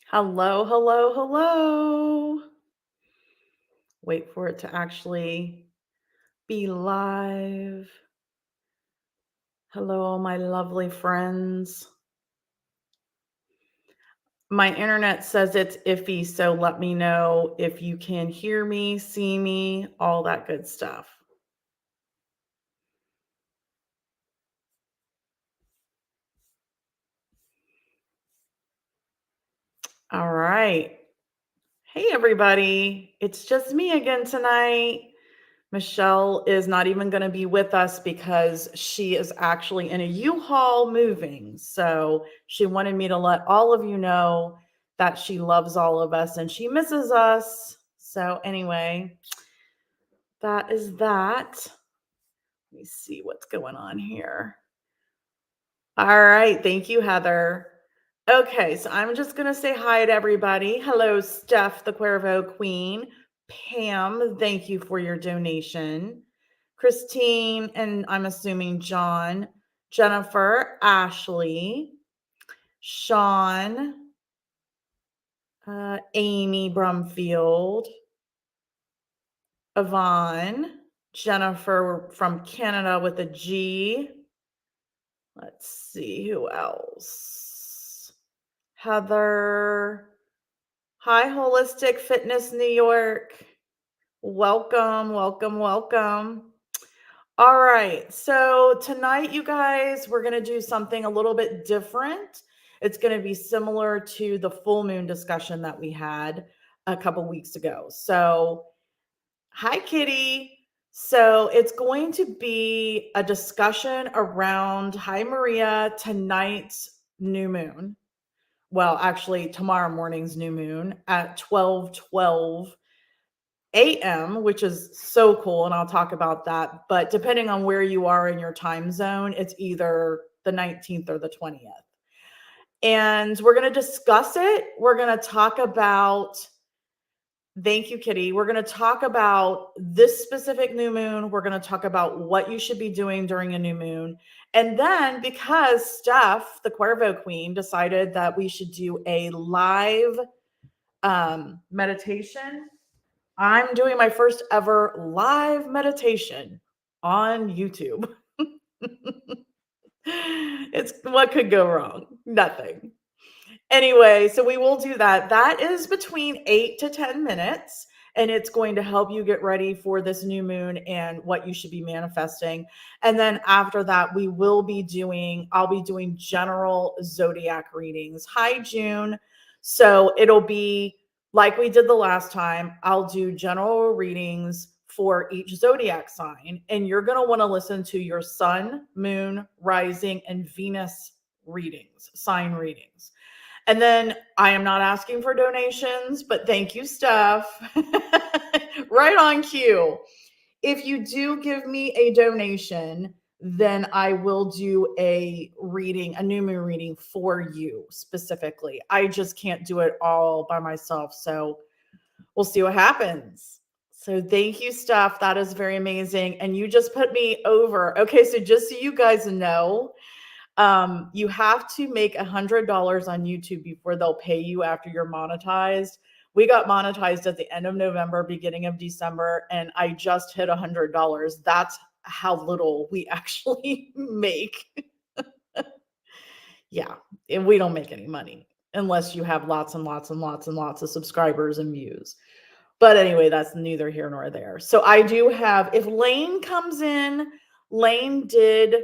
Hello, hello, hello. Wait for it to actually be live. Hello, all my lovely friends. My internet says it's iffy, so let me know if you can hear me, see me, all that good stuff. All right. Hey, everybody. It's just me again tonight. Michelle is not even going to be with us because she is actually in a U-Haul moving. So she wanted me to let all of you know that she loves all of us and she misses us. So anyway, that is that. Let me see what's going on here. All right. Thank you, Heather. Okay, so I'm just going to say hi to everybody. Hello, Steph, the Cuervo Queen. Pam, thank you for your donation. Christine, and I'm assuming John. Jennifer, Ashley, Sean, Amy Brumfield, Yvonne, Jennifer from Canada with a G. Let's see who else. Heather. Hi, Holistic Fitness New York. Welcome, welcome, welcome. All right. So tonight, you guys, we're going to do something a little bit different. It's going to be similar to the full moon discussion that we had a couple weeks ago. So, hi, Kitty. So it's going to be a discussion around, hi, Maria, tonight's new moon. Well, actually, tomorrow morning's new moon at 12:12 a.m., which is so cool. And I'll talk about that. But depending on where you are in your time zone, it's either the 19th or the 20th. And we're going to discuss it. We're going to talk about, thank you, Kitty. We're going to talk about this specific new moon. We're going to talk about what you should be doing during a new moon. And then because Steph, the Cuervo Queen, decided that we should do a live meditation, I'm doing my first ever live meditation on YouTube. It's what could go wrong? Nothing. Anyway, so we will do that. That is between 8 to 10 minutes, and it's going to help you get ready for this new moon and what you should be manifesting. And then after that, I'll be doing general zodiac readings. Hi, June. So it'll be like we did the last time. I'll do general readings for each zodiac sign, and you're going to want to listen to your sun, moon, rising, and Venus readings, sign readings. And then I am not asking for donations, but thank you, Steph. Right on cue. If you do give me a donation, then I will do a reading, a new moon reading for you specifically. I just can't do it all by myself. So we'll see what happens. So thank you, Steph. That is very amazing. And you just put me over. Okay, so just so you guys know, you have to make $100 on YouTube before they'll pay you after you're monetized. We got monetized at the end of November, beginning of December, and I just hit $100. That's how little we actually make. Yeah, and we don't make any money unless you have lots and lots and lots and lots of subscribers and views. But anyway, that's neither here nor there. So I do have, if Lane comes in, Lane did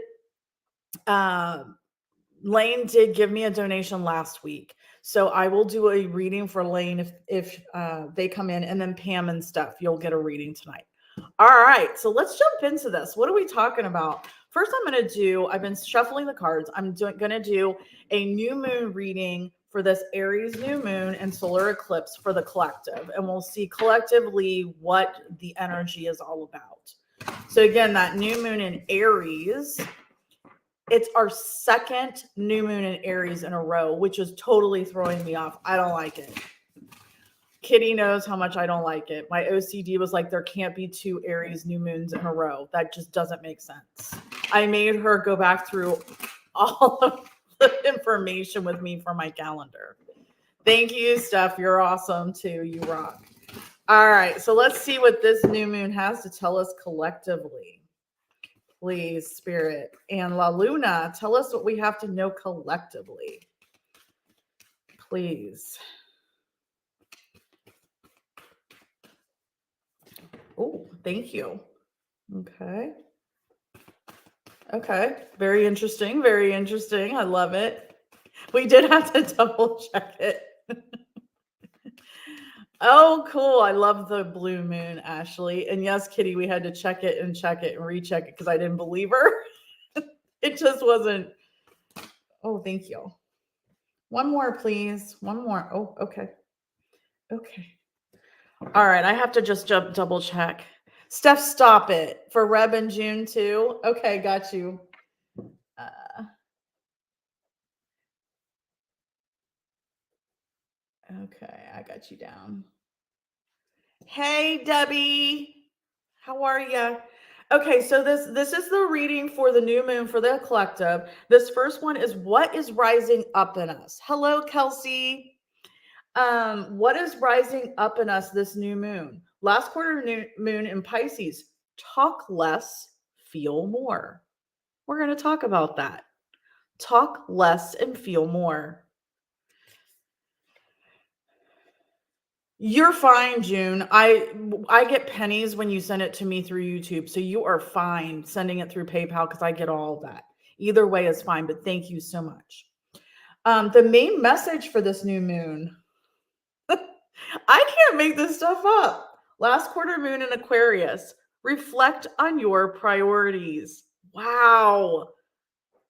Lane did give me a donation last week. So I will do a reading for Lane if they come in, and then Pam and Steph, you'll get a reading tonight. All right, so let's jump into this. What are we talking about? First, I've been shuffling the cards. I'm going to do a new moon reading for this Aries new moon and solar eclipse for the collective. And we'll see collectively what the energy is all about. So again, that new moon in Aries, it's our second new moon in Aries in a row, which is totally throwing me off. I don't like it. Kitty knows how much I don't like it. My OCD was like, there can't be two Aries new moons in a row. That just doesn't make sense. I made her go back through all of the information with me for my calendar. Thank you, Steph. You're awesome too. You rock. All right. So let's see what this new moon has to tell us collectively. Please, Spirit. And La Luna, tell us what we have to know collectively. Please. Oh, thank you. Okay. Okay. Very interesting. Very interesting. I love it. We did have to double check it. Oh, cool. I love the blue moon, Ashley. And yes, Kitty, we had to check it and recheck it because I didn't believe her. It just wasn't. Oh, thank you. One more, please. One more. Oh, okay. Okay. All right. I have to just double check. Steph, stop it. For Reb in June too. Okay, got you. Okay, I got you down. Hey, Debbie. How are you? Okay, so this is the reading for the new moon for the collective. This first one is what is rising up in us. Hello, Kelsey. What is rising up in us this new moon? Last quarter new moon in Pisces. Talk less, feel more. We're going to talk about that. Talk less and feel more. You're fine, June. I get pennies when you send it to me through YouTube, so you are fine sending it through PayPal because I get all of that. Either way is fine, but thank you so much. The main message for this new moon, I can't make this stuff up. Last quarter moon in Aquarius, reflect on your priorities. Wow.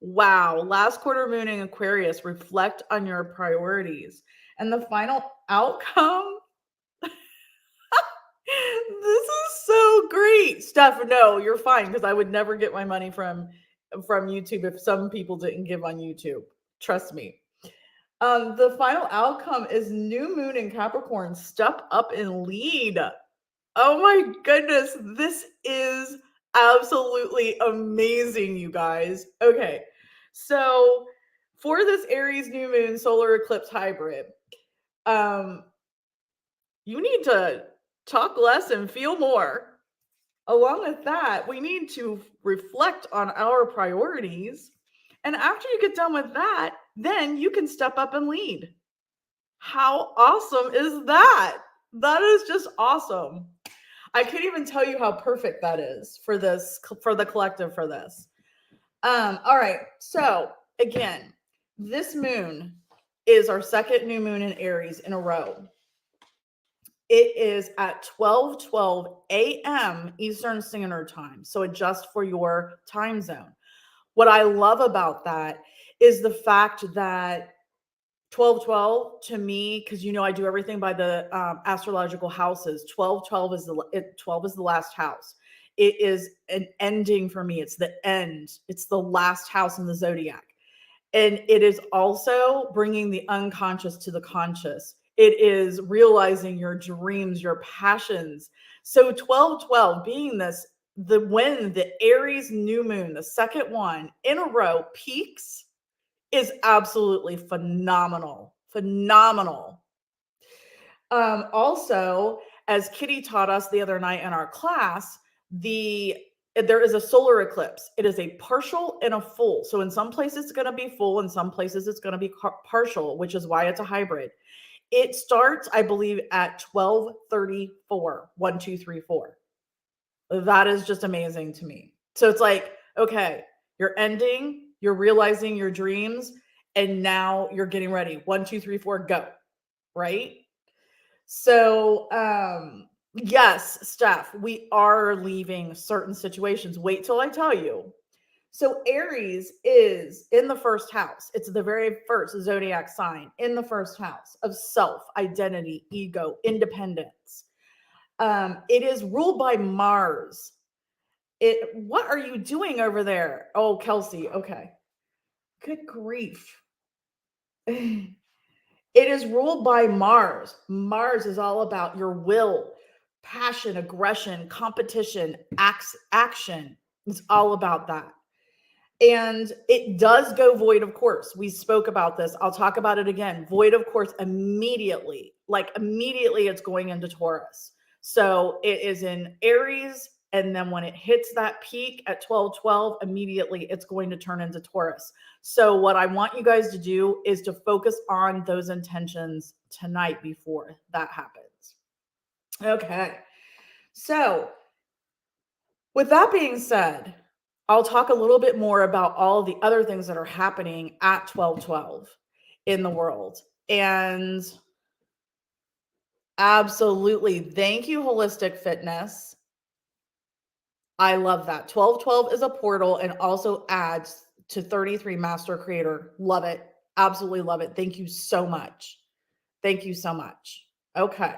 Wow. Last quarter moon in Aquarius, reflect on your priorities. And the final outcome, this is so great. Steph, no, you're fine because I would never get my money from YouTube if some people didn't give on YouTube. Trust me. The final outcome is new moon in Capricorn. Step up and lead. Oh my goodness, this is absolutely amazing, you guys. Okay, so for this Aries new moon solar eclipse hybrid, you need to talk less and feel more. Along with that, we need to reflect on our priorities. And after you get done with that, then you can step up and lead. How awesome is that? That is just awesome. I can't even tell you how perfect that is for this, for the collective for this. All right. So again, this moon is our second new moon in Aries in a row. It is at 12:12 a.m. Eastern Standard Time. So adjust for your time zone. What I love about that is the fact that 12:12 to me, because I do everything by the astrological houses. 12:12 is 12 is the last house. It is an ending for me. It's the end. It's the last house in the zodiac. And it is also bringing the unconscious to the conscious. It is realizing your dreams, your passions. So 12:12 being when the Aries new moon, the second one in a row peaks, is absolutely phenomenal. Phenomenal. Also, as Kitty taught us the other night in our class, there is a solar eclipse. It is a partial and a full. So in some places it's going to be full, in some places it's going to be partial, which is why it's a hybrid. It starts, I believe, at 12:34. 1, 2, 3, 4. That is just amazing to me. So it's like, okay, you're ending, you're realizing your dreams, and now you're getting ready. 1, 2, 3, 4, go. Right? So, yes, Steph, we are leaving certain situations. Wait till I tell you. So Aries is in the first house. It's the very first zodiac sign in the first house of self, identity, ego, independence. It is ruled by Mars. What are you doing over there? Oh, Kelsey. Okay. Good grief. It is ruled by Mars. Mars is all about your will, passion, aggression, competition, action. It's all about that. And it does go void of course. We spoke about this. I'll talk about it again. Void of course immediately. Like immediately it's going into Taurus. So it is in Aries. And then when it hits that peak at 12:12, immediately it's going to turn into Taurus. So what I want you guys to do is to focus on those intentions tonight before that happens. Okay. So with that being said, I'll talk a little bit more about all of the other things that are happening at 12:12 in the world. And absolutely, thank you, Holistic Fitness. I love that. 12:12 is a portal and also adds to 33 Master Creator. Love it. Absolutely love it. Thank you so much. Thank you so much. Okay.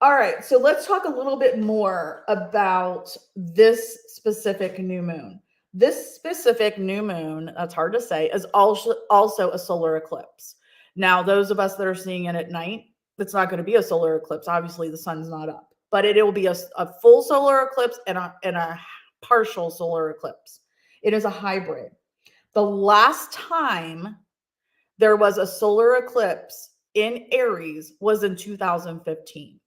All right, so let's talk a little bit more about this specific new moon. This specific new moon, that's hard to say, is also a solar eclipse. Now, those of us that are seeing it at night, it's not going to be a solar eclipse. Obviously, the sun's not up, but it will be a full solar eclipse and a partial solar eclipse. It is a hybrid. The last time there was a solar eclipse in Aries was in 2015.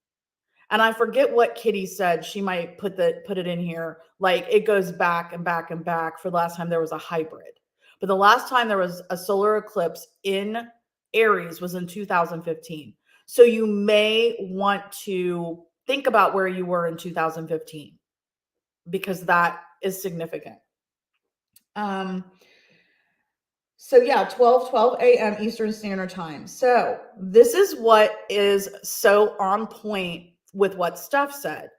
And I forget what Kitty said. She might put it in here. Like it goes back and back and back for the last time there was a hybrid. But the last time there was a solar eclipse in Aries was in 2015. So you may want to think about where you were in 2015 because that is significant. So yeah, 12:12 a.m. Eastern Standard Time. So this is what is so on point with what Steph said.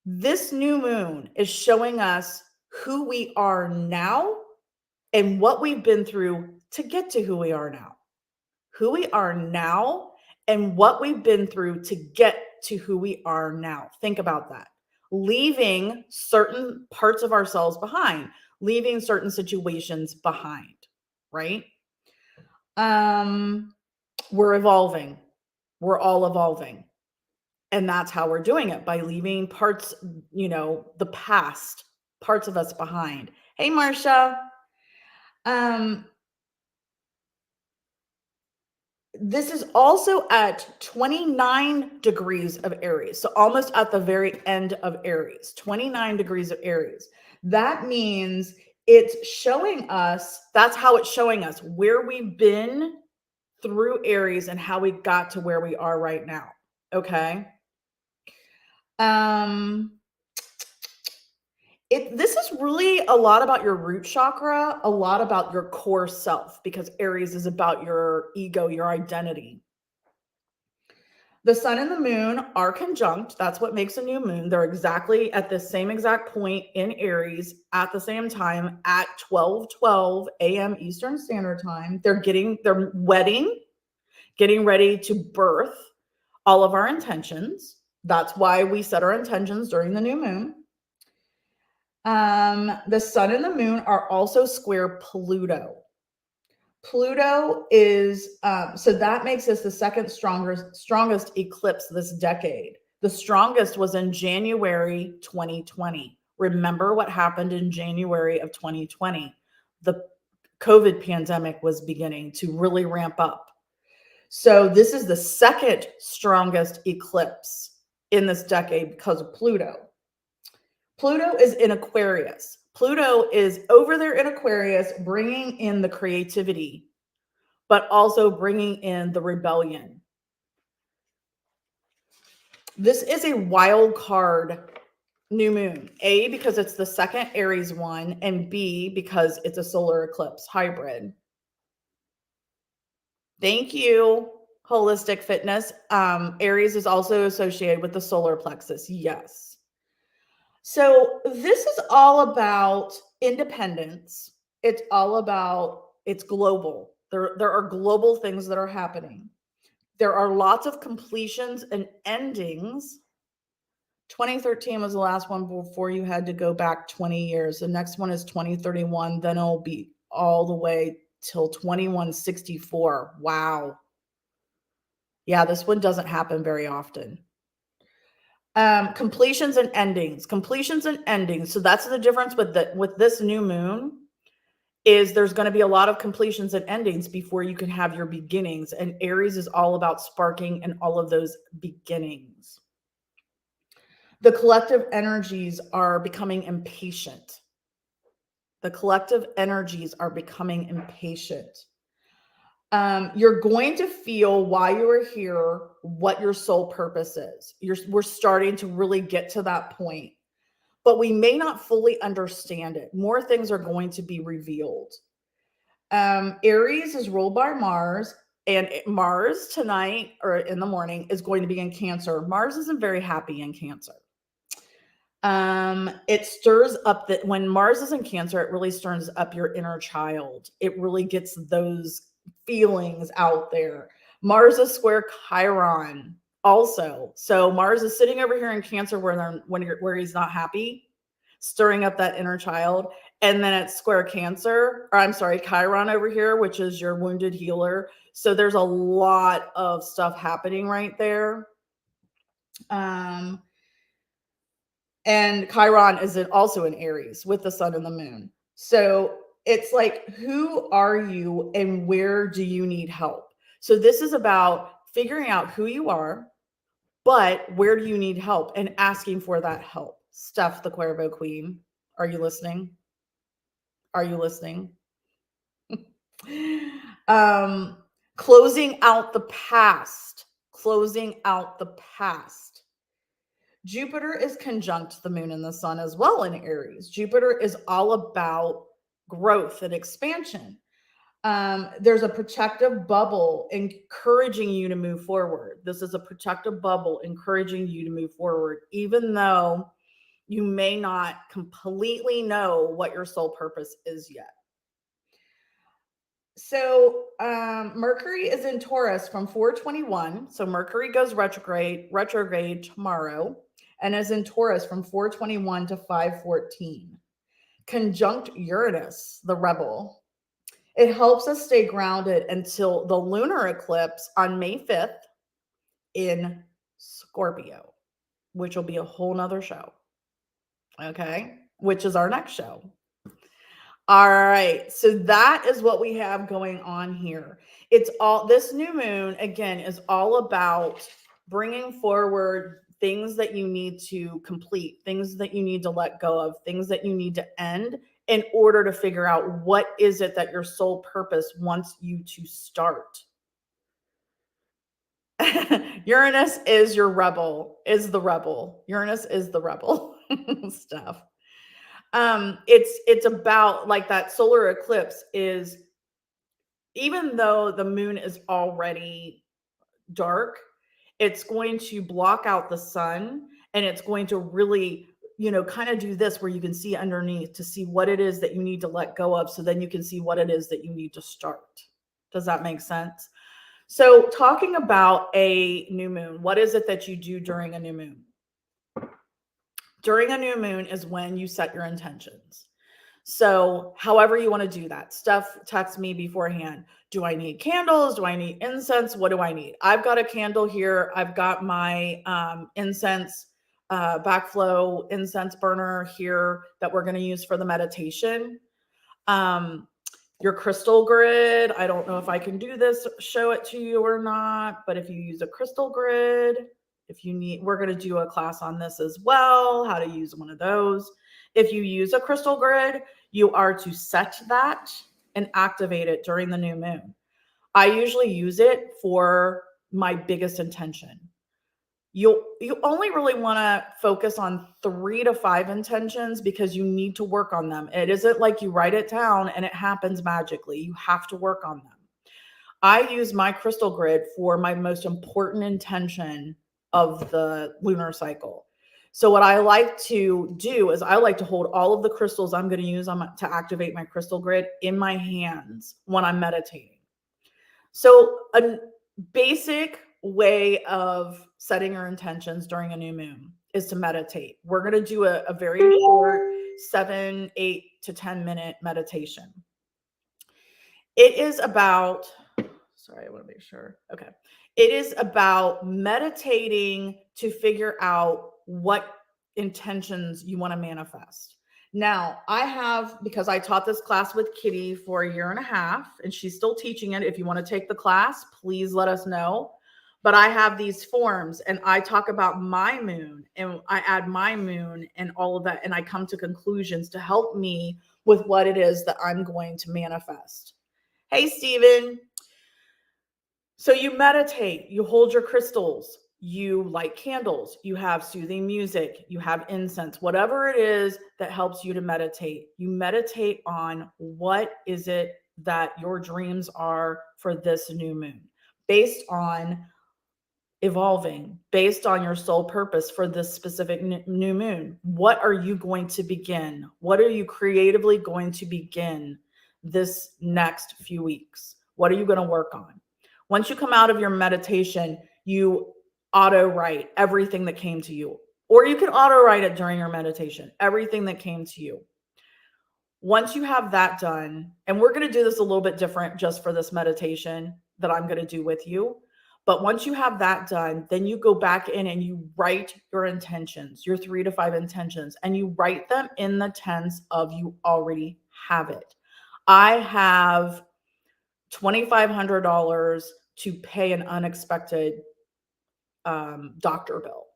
This new moon is showing us who we are now and what we've been through to get to who we are now. Who we are now and what we've been through to get to who we are now. Think about that. Leaving certain parts of ourselves behind, leaving certain situations behind, right? We're evolving. We're all evolving. And that's how we're doing it, by leaving parts, the past, parts of us behind. Hey, Marcia. This is also at 29 degrees of Aries. So almost at the very end of Aries, 29 degrees of Aries. That means it's showing us, that's how it's showing us where we've been through Aries and how we got to where we are right now. Okay. This is really a lot about your root chakra, a lot about your core self, because Aries is about your ego, your identity. The sun and the moon are conjunct. That's what makes a new moon. They're exactly at the same exact point in Aries at the same time at 12:12 a.m. Eastern Standard Time. They're wedding, getting ready to birth all of our intentions. That's why we set our intentions during the new moon. The sun and the moon are also square Pluto. Pluto is, so that makes this the second strongest eclipse this decade. The strongest was in January 2020. Remember what happened in January of 2020? The COVID pandemic was beginning to really ramp up. So this is the second strongest eclipse in this decade because of Pluto. Pluto is in Aquarius. Pluto is over there in Aquarius, bringing in the creativity, but also bringing in the rebellion. This is a wild card new moon. A, because it's the second Aries one, and B, because it's a solar eclipse hybrid. Thank you, Holistic Fitness. Aries is also associated with the solar plexus. Yes. So this is all about independence. It's global. There are global things that are happening. There are lots of completions and endings. 2013 was the last one before you had to go back 20 years. The next one is 2031. Then it'll be all the way till 2164. Wow. Yeah, this one doesn't happen very often. Completions and endings. Completions and endings. So that's the difference with this new moon, is there's going to be a lot of completions and endings before you can have your beginnings. And Aries is all about sparking and all of those beginnings. The collective energies are becoming impatient. The collective energies are becoming impatient. You're going to feel why you are here, what your soul purpose is. We're starting to really get to that point, but we may not fully understand it. More things are going to be revealed. Aries is ruled by Mars, and Mars tonight or in the morning is going to be in Cancer. Mars isn't very happy in Cancer. It stirs up that when Mars is in Cancer, it really stirs up your inner child. It really gets those feelings out there. Mars is square Chiron also. So Mars is sitting over here in Cancer where he's not happy, stirring up that inner child. And then it's square Cancer, or I'm sorry, Chiron over here, which is your wounded healer. So there's a lot of stuff happening right there. And Chiron is also in Aries with the sun and the moon. So it's like, who are you and where do you need help? So this is about figuring out who you are, but where do you need help, and asking for that help. Steph, the Cuervo Queen, are you listening? Are you listening? Closing out the past. Closing out the past. Jupiter is conjunct the moon and the sun as well in Aries. Jupiter is all about growth and expansion. There's a protective bubble encouraging you to move forward. This is a protective bubble encouraging you to move forward, even though you may not completely know what your soul purpose is yet. So Mercury is in Taurus from 421. So Mercury goes retrograde tomorrow, and is in Taurus from 421 to 514. Conjunct Uranus, the rebel. It helps us stay grounded until the lunar eclipse on May 5th in Scorpio, which will be a whole nother show. Okay, which is our next show. All right. So that is what we have going on here. It's all, this new moon, again, is all about bringing forward things that you need to complete, things that you need to let go of, things that you need to end in order to figure out what is it that your soul purpose wants you to start. Uranus is your rebel, is the rebel. Uranus is the rebel stuff. It's about, like, that solar eclipse is, even though the moon is already dark, it's going to block out the sun, and it's going to really, kind of do this where you can see underneath to see what it is that you need to let go of, so then you can see what it is that you need to start. Does that make sense? So talking about a new moon, what is it that you do during a new moon? During a new moon is when you set your intentions. So however you want to do that, Steph, text me beforehand. Do I need candles? Do I need incense? What do I need? I've got a candle here. I've got my incense, backflow incense burner here that we're going to use for the meditation. Your crystal grid, I don't know if I can do this, show it to you or not, but if you use a crystal grid, if you need, we're going to do a class on this as well, how to use one of those. If you use a crystal grid, you are to set that and activate it during the new moon. I usually use it for my biggest intention. You only really want to focus on 3 to 5 intentions because you need to work on them. It isn't like you write it down and it happens magically. You have to work on them. I use my crystal grid for my most important intention of the lunar cycle. So what I like to do is I like to hold all of the crystals I'm going to use to activate my crystal grid in my hands when I'm meditating. So a basic way of setting your intentions during a new moon is to meditate. We're going to do a very short 7, 8 to 10 minute meditation. It is about, sorry, I want to make sure. Okay. It is about meditating to figure out what intentions you want to manifest. Now, because I taught this class with Kitty for 1.5 years, and she's still teaching it. If you want to take the class, please let us know. But I have these forms, and I talk about my moon, and I add my moon and all of that, and I come to conclusions to help me with what it is that I'm going to manifest. Hey, Steven. So you meditate, you hold your crystals, you light candles, you have soothing music, you have incense, whatever it is that helps you to meditate. You meditate on what is it that your dreams are for this new moon, based on evolving, based on your soul purpose for this specific new moon. What are you going to begin? What are you creatively going to begin this next few weeks? What are you going to work on? Once you come out of your meditation, you auto write everything that came to you, or you can auto write it during your meditation, everything that came to you. Once you have that done, and we're going to do this a little bit different just for this meditation that I'm going to do with you. But once you have that done, then you go back in and you write your intentions, your 3 to 5 intentions, and you write them in the tense of you already have it. I have $2,500 to pay an unexpected doctor bill.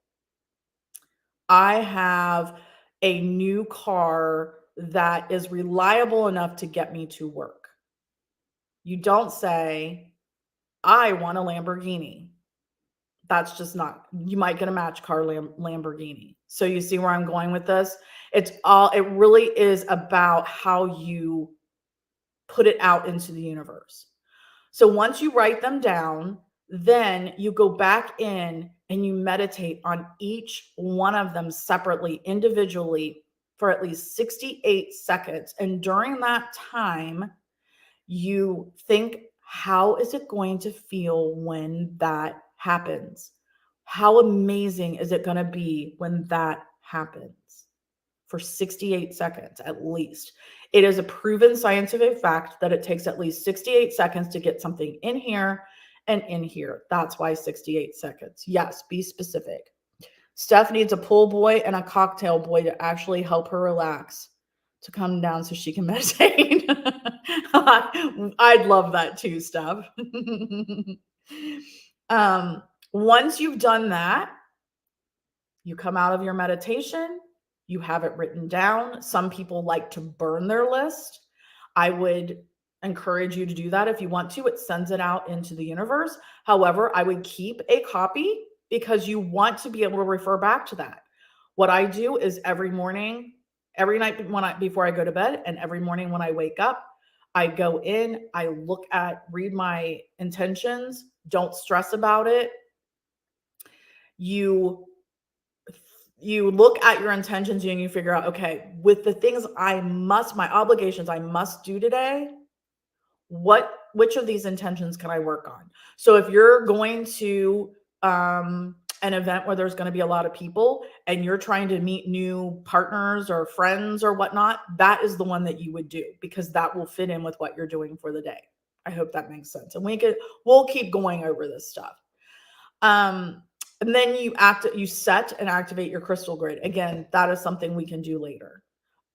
I have a new car that is reliable enough to get me to work. You don't say, I want a Lamborghini. That's just not, you might get a match car Lamborghini. So you see where I'm going with this? It really is about how you put it out into the universe. So once you write them down, then you go back in and you meditate on each one of them separately, individually, for at least 68 seconds. And during that time, you think, how is it going to feel when that happens? How amazing is it going to be when that happens? For 68 seconds at least. It is a proven scientific fact that it takes at least 68 seconds to get something in here and in here. That's why 68 seconds. Yes, be specific. Steph needs a pool boy and a cocktail boy to actually help her relax, to come down so she can meditate. I'd love that too, Steph. Once you've done that, you come out of your meditation, you have it written down. Some people like to burn their list. I would encourage you to do that if you want to. It sends it out into the universe. However, I would keep a copy because you want to be able to refer back to that. What I do is every morning, every night before I go to bed, and every morning when I wake up, I go in, I read my intentions. Don't stress about it. You look at your intentions and you figure out, okay, with the things my obligations I must do today, which of these intentions can I work on? So if you're going to an event where there's going to be a lot of people and you're trying to meet new partners or friends or whatnot, that is the one that you would do, because that will fit in with what you're doing for the day. I hope that makes sense. And we'll keep going over this stuff. And then you set and activate your crystal grid. Again, that is something we can do later.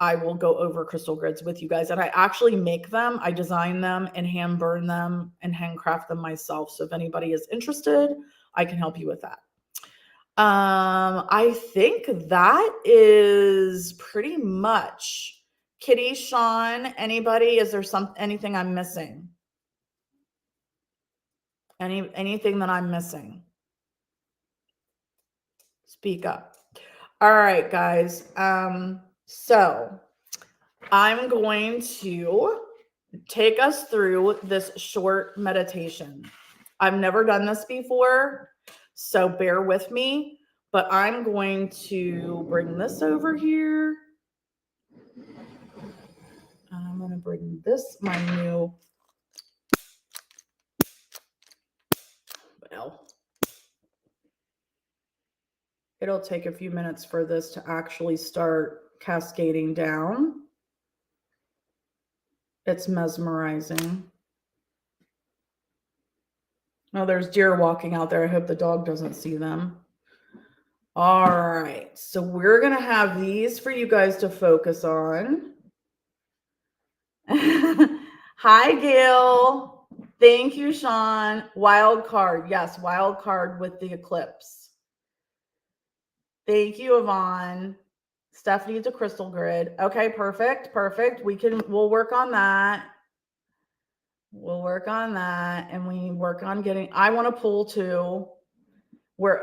I will go over crystal grids with you guys, and I actually make them. I design them and hand burn them and handcraft them myself. So if anybody is interested, I can help you with that. I think that is pretty much. Kitty, Sean, anybody? Is there anything I'm missing? Anything that I'm missing? Speak up. All right, guys. So I'm going to take us through this short meditation. I've never done this before, so bear with me, but I'm going to bring this over here. I'm going to bring my new, it'll take a few minutes for this to actually start cascading down. It's mesmerizing. Oh, there's deer walking out there. I hope the dog doesn't see them. All right, so we're going to have these for you guys to focus on. Hi, Gail. Thank you, Sean. Wild card. Yes, wild card with the eclipse. Thank you, Yvonne. Stephanie needs a crystal grid. Okay, perfect. Perfect. We'll work on that. We'll work on that. And we work on I want to pull too.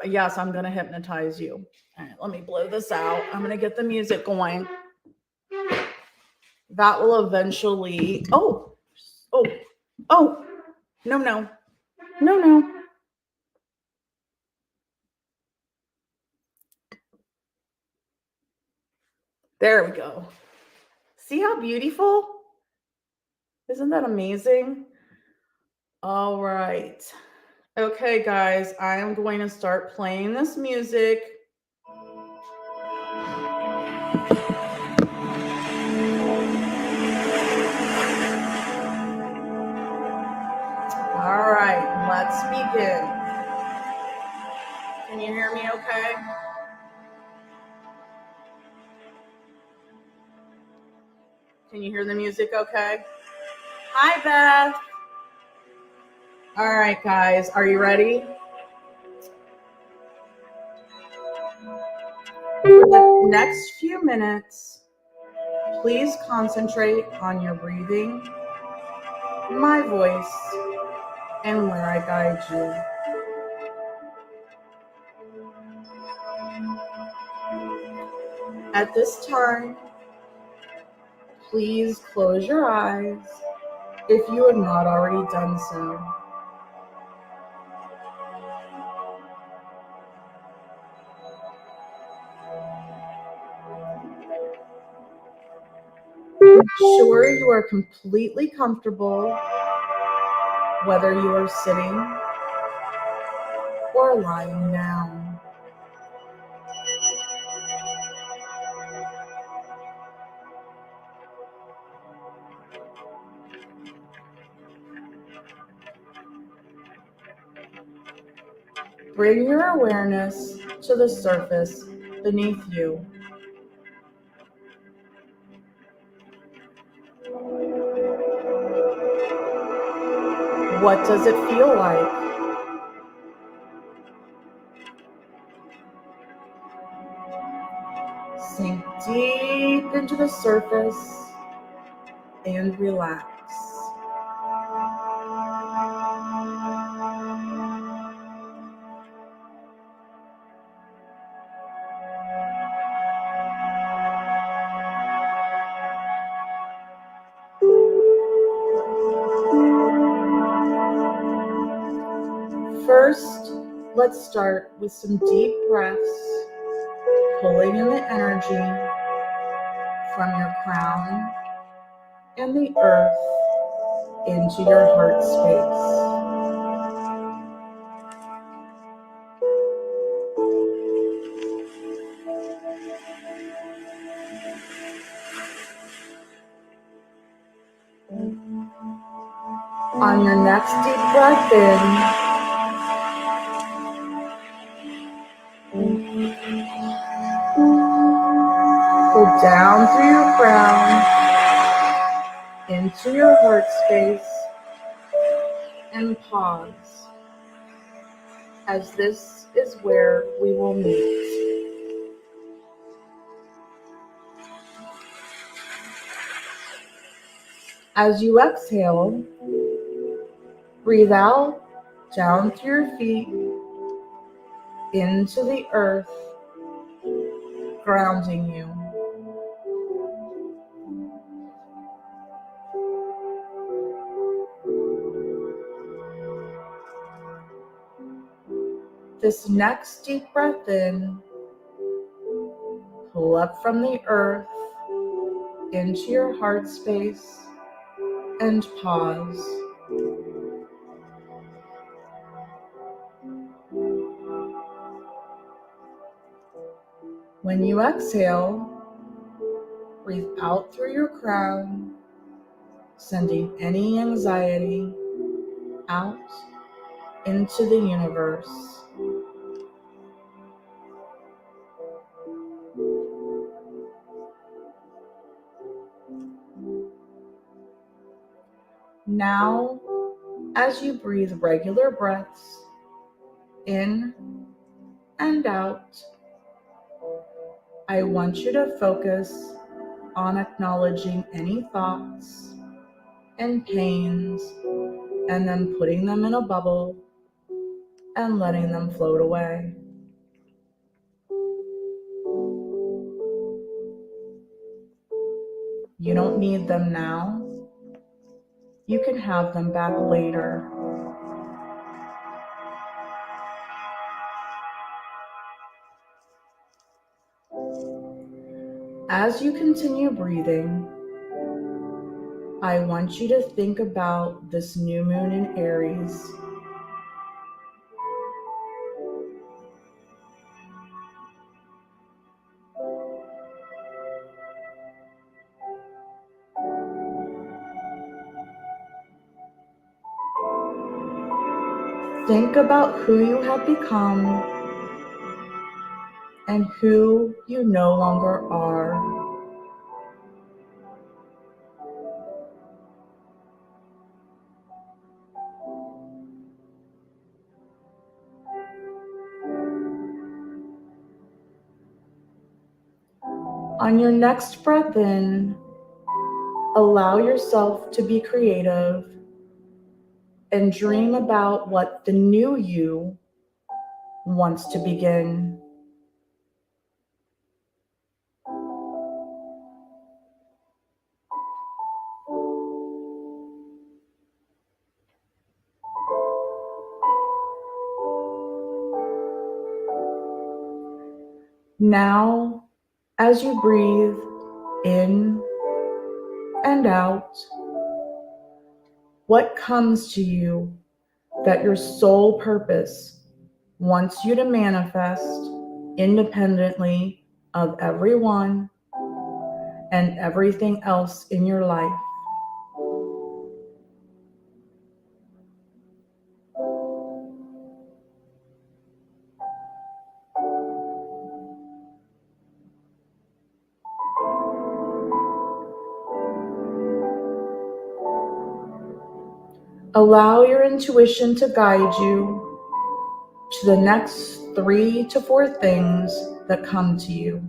Yes, I'm going to hypnotize you. All right, let me blow this out. I'm going to get the music going. That will eventually. Oh, no. There we go. See how beautiful? Isn't that amazing? All right. Okay, guys, I am going to start playing this music. All right, let's begin. Can you hear me okay? Can you hear the music okay? Hi, Beth. All right, guys, are you ready? For the next few minutes, please concentrate on your breathing, my voice, and where I guide you. At this time, please close your eyes if you have not already done so. Ensure you are completely comfortable, whether you are sitting or lying down. Bring your awareness to the surface beneath you. What does it feel like? Sink deep into the surface and relax. First, let's start with some deep breaths, pulling in the energy from your crown and the earth into your heart space. On your next deep breath in, go down through your crown into your heart space and pause, as this is where we will meet. As you exhale, breathe out down through your feet into the earth, grounding you. This next deep breath in, pull up from the earth into your heart space and pause. When you exhale, breathe out through your crown, sending any anxiety out into the universe. Now, as you breathe regular breaths in and out, I want you to focus on acknowledging any thoughts and pains and then putting them in a bubble and letting them float away. You don't need them now. You can have them back later. As you continue breathing, I want you to think about this new moon in Aries. Think about who you have become and who you no longer are. On your next breath in, allow yourself to be creative and dream about what the new you wants to begin. Now, as you breathe in and out, what comes to you that your sole purpose wants you to manifest independently of everyone and everything else in your life? Allow your intuition to guide you to the next 3 to 4 things that come to you.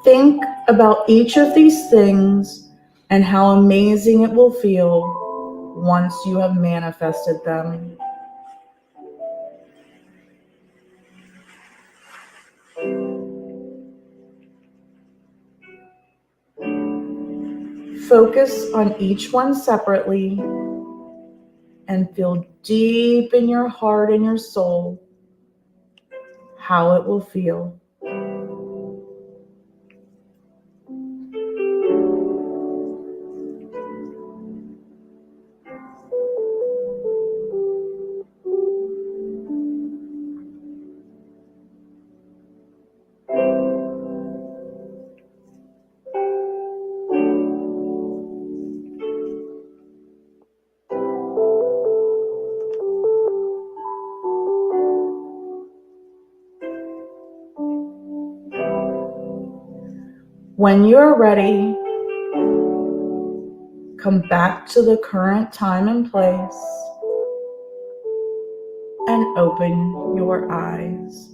Think about each of these things and how amazing it will feel once you have manifested them. Focus on each one separately and feel deep in your heart and your soul how it will feel. When you are ready, come back to the current time and place and open your eyes.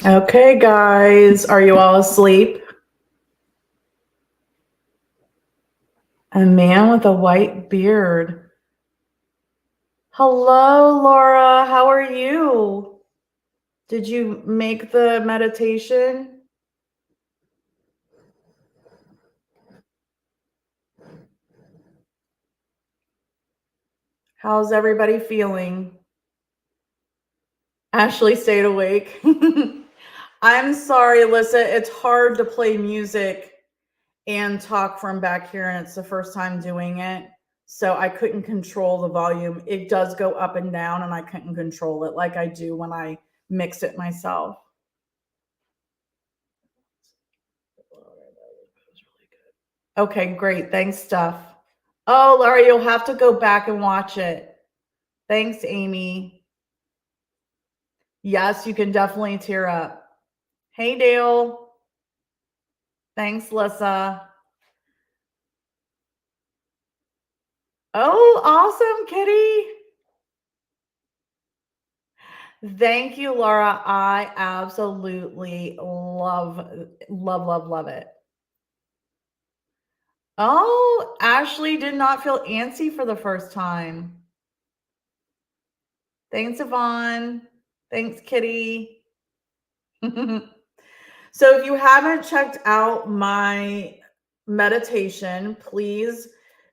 Okay, guys, are you all asleep? A man with a white beard. Hello, Laura. How are you? Did you make the meditation? How's everybody feeling? Ashley stayed awake. I'm sorry, Alyssa. It's hard to play music and talk from back here, and it's the first time doing it. So I couldn't control the volume. It does go up and down, and I couldn't control it like I do when I mix it myself. Okay, great. Thanks, Steph. Oh, Laura, you'll have to go back and watch it. Thanks, Amy. Yes, you can definitely tear up. Hey, Dale. Thanks, Lissa. Oh, awesome, Kitty. Thank you, Laura. I absolutely love it. Oh, Ashley did not feel antsy for the first time. Thanks, Yvonne. Thanks, Kitty. So if you haven't checked out my meditation, please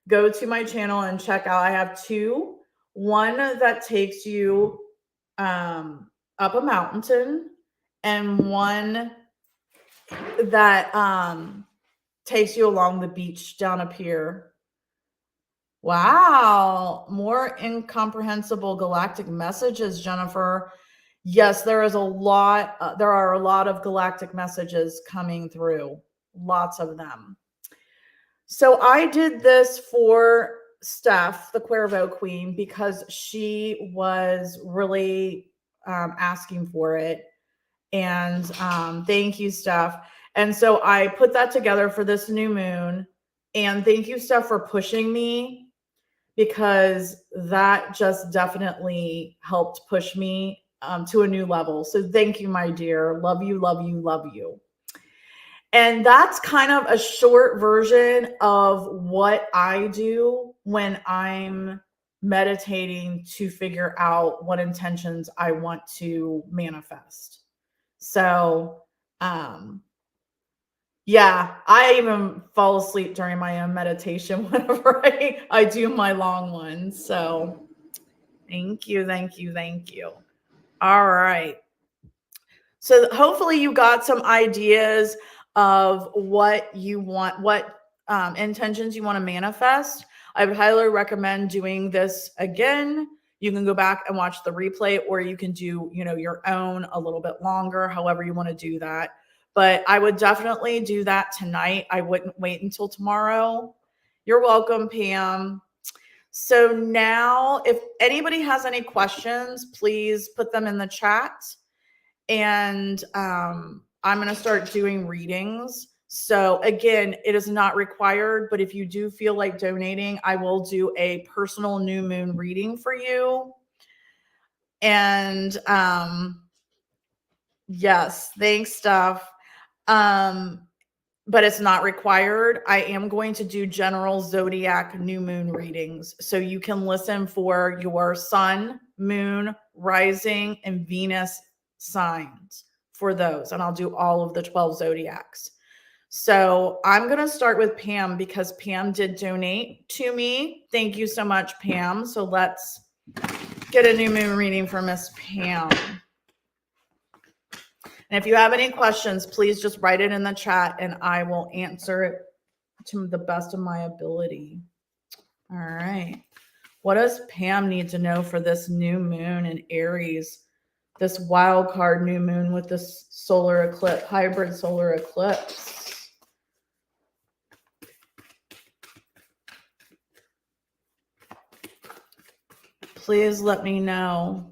go to my channel and check out. I have two. One that takes you up a mountain, and one that takes you along the beach down a pier. Wow, more incomprehensible galactic messages, Jennifer. Yes, there is a lot. There are a lot of galactic messages coming through, lots of them. So I did this for Steph, the Cuervo Queen, because she was really asking for it. And thank you, Steph. And so I put that together for this new moon. And thank you, Steph, for pushing me, because that just definitely helped push me to a new level. So thank you, my dear. Love you, love you, love you. And that's kind of a short version of what I do when I'm meditating to figure out what intentions I want to manifest. So, yeah, I even fall asleep during my own meditation whenever I do my long ones. So thank you, thank you, thank you. All right. So hopefully you got some ideas of what you want, what intentions you want to manifest. I would highly recommend doing this again. You can go back and watch the replay, or you can do, your own a little bit longer, however you want to do that. But I would definitely do that tonight. I wouldn't wait until tomorrow. You're welcome, Pam. So now, if anybody has any questions, please put them in the chat. And I'm going to start doing readings. So again, it is not required, but if you do feel like donating, I will do a personal new moon reading for you. And yes, thanks, Steph. But it's not required. I am going to do general Zodiac new moon readings. So you can listen for your sun, moon, rising, and Venus signs for those. And I'll do all of the 12 zodiacs. So I'm going to start with Pam, because Pam did donate to me. Thank you so much, Pam. So let's get a new moon reading for Miss Pam. And if you have any questions, please just write it in the chat and I will answer it to the best of my ability. All right. What does Pam need to know for this new moon in Aries? This wild card new moon with this solar eclipse, hybrid solar eclipse. Please let me know.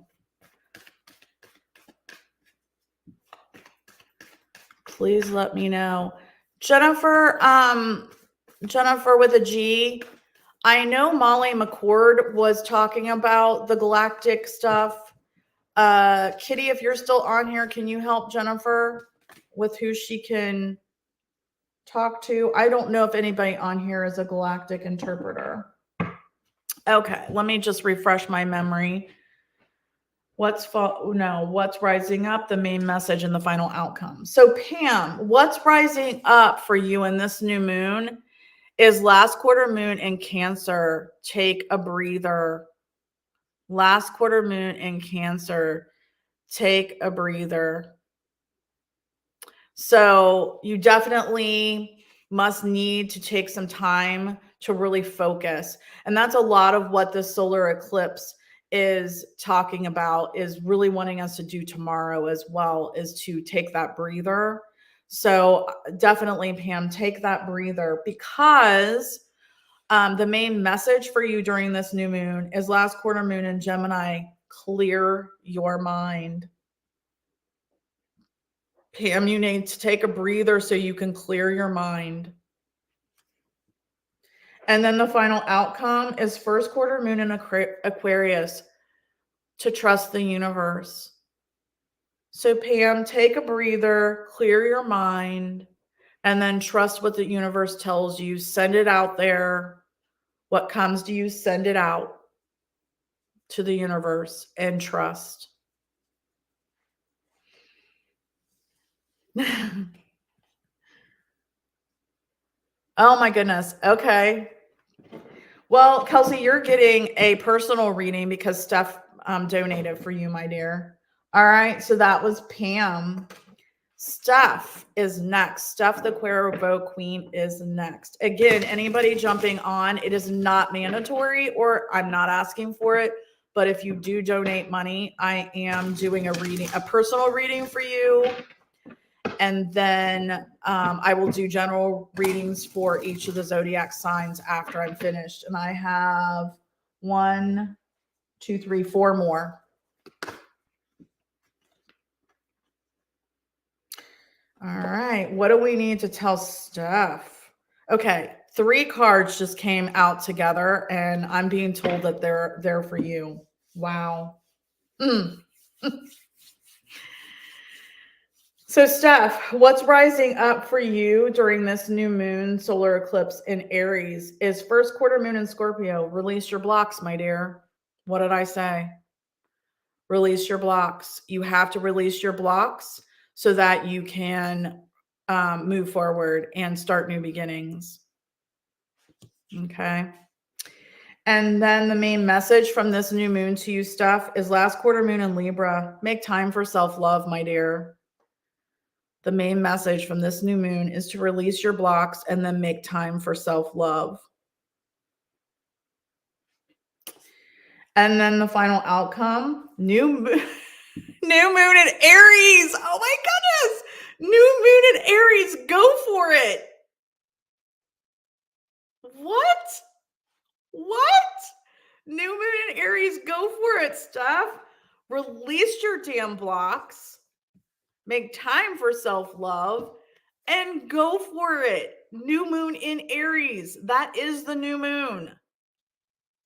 Please let me know. Jennifer, Jennifer with a G. I know Molly McCord was talking about the galactic stuff. Kitty, if you're still on here, can you help Jennifer with who she can talk to? I don't know if anybody on here is a galactic interpreter. Okay, let me just refresh my memory. What's rising up, the main message, and the final outcome. So Pam, what's rising up for you in this new moon is last quarter moon in Cancer. Take a breather. Last quarter moon in Cancer. Take a breather. So you definitely must need to take some time to really focus. And that's a lot of what this solar eclipse is talking about, is really wanting us to do tomorrow as well, is to take that breather. So definitely, Pam, take that breather, because the main message for you during this new moon is last quarter moon in Gemini. Clear your mind. Pam, you need to take a breather so you can clear your mind. And then the final outcome is first quarter moon in Aquarius, to trust the universe. So Pam, take a breather, clear your mind, and then trust what the universe tells you. Send it out there. What comes to you, send it out to the universe and trust. Oh my goodness. Okay. Well, Kelsey, you're getting a personal reading because Steph donated for you, my dear. All right. So that was Pam. Steph is next. Steph, the Cuervo Queen, is next. Again, anybody jumping on, it is not mandatory, or I'm not asking for it. But if you do donate money, I am doing a reading, a personal reading for you. And then I will do general readings for each of the zodiac signs after I'm finished. And I have 1, 2, 3, 4 more. All right. What do we need to tell Steph? Okay. 3 cards just came out together, and I'm being told that they're there for you. Wow. So Steph, what's rising up for you during this new moon solar eclipse in Aries is first quarter moon in Scorpio. Release your blocks, my dear. What did I say? Release your blocks. You have to release your blocks so that you can move forward and start new beginnings. Okay. And then the main message from this new moon to you, Steph, is last quarter moon in Libra. Make time for self-love, my dear. The main message from this new moon is to release your blocks and then make time for self-love. And then the final outcome, new moon in Aries. Oh my goodness. New moon in Aries. Go for it. What? New moon in Aries. Go for it, Steph. Release your damn blocks. Make time for self-love and go for it. New moon in Aries. That is the new moon.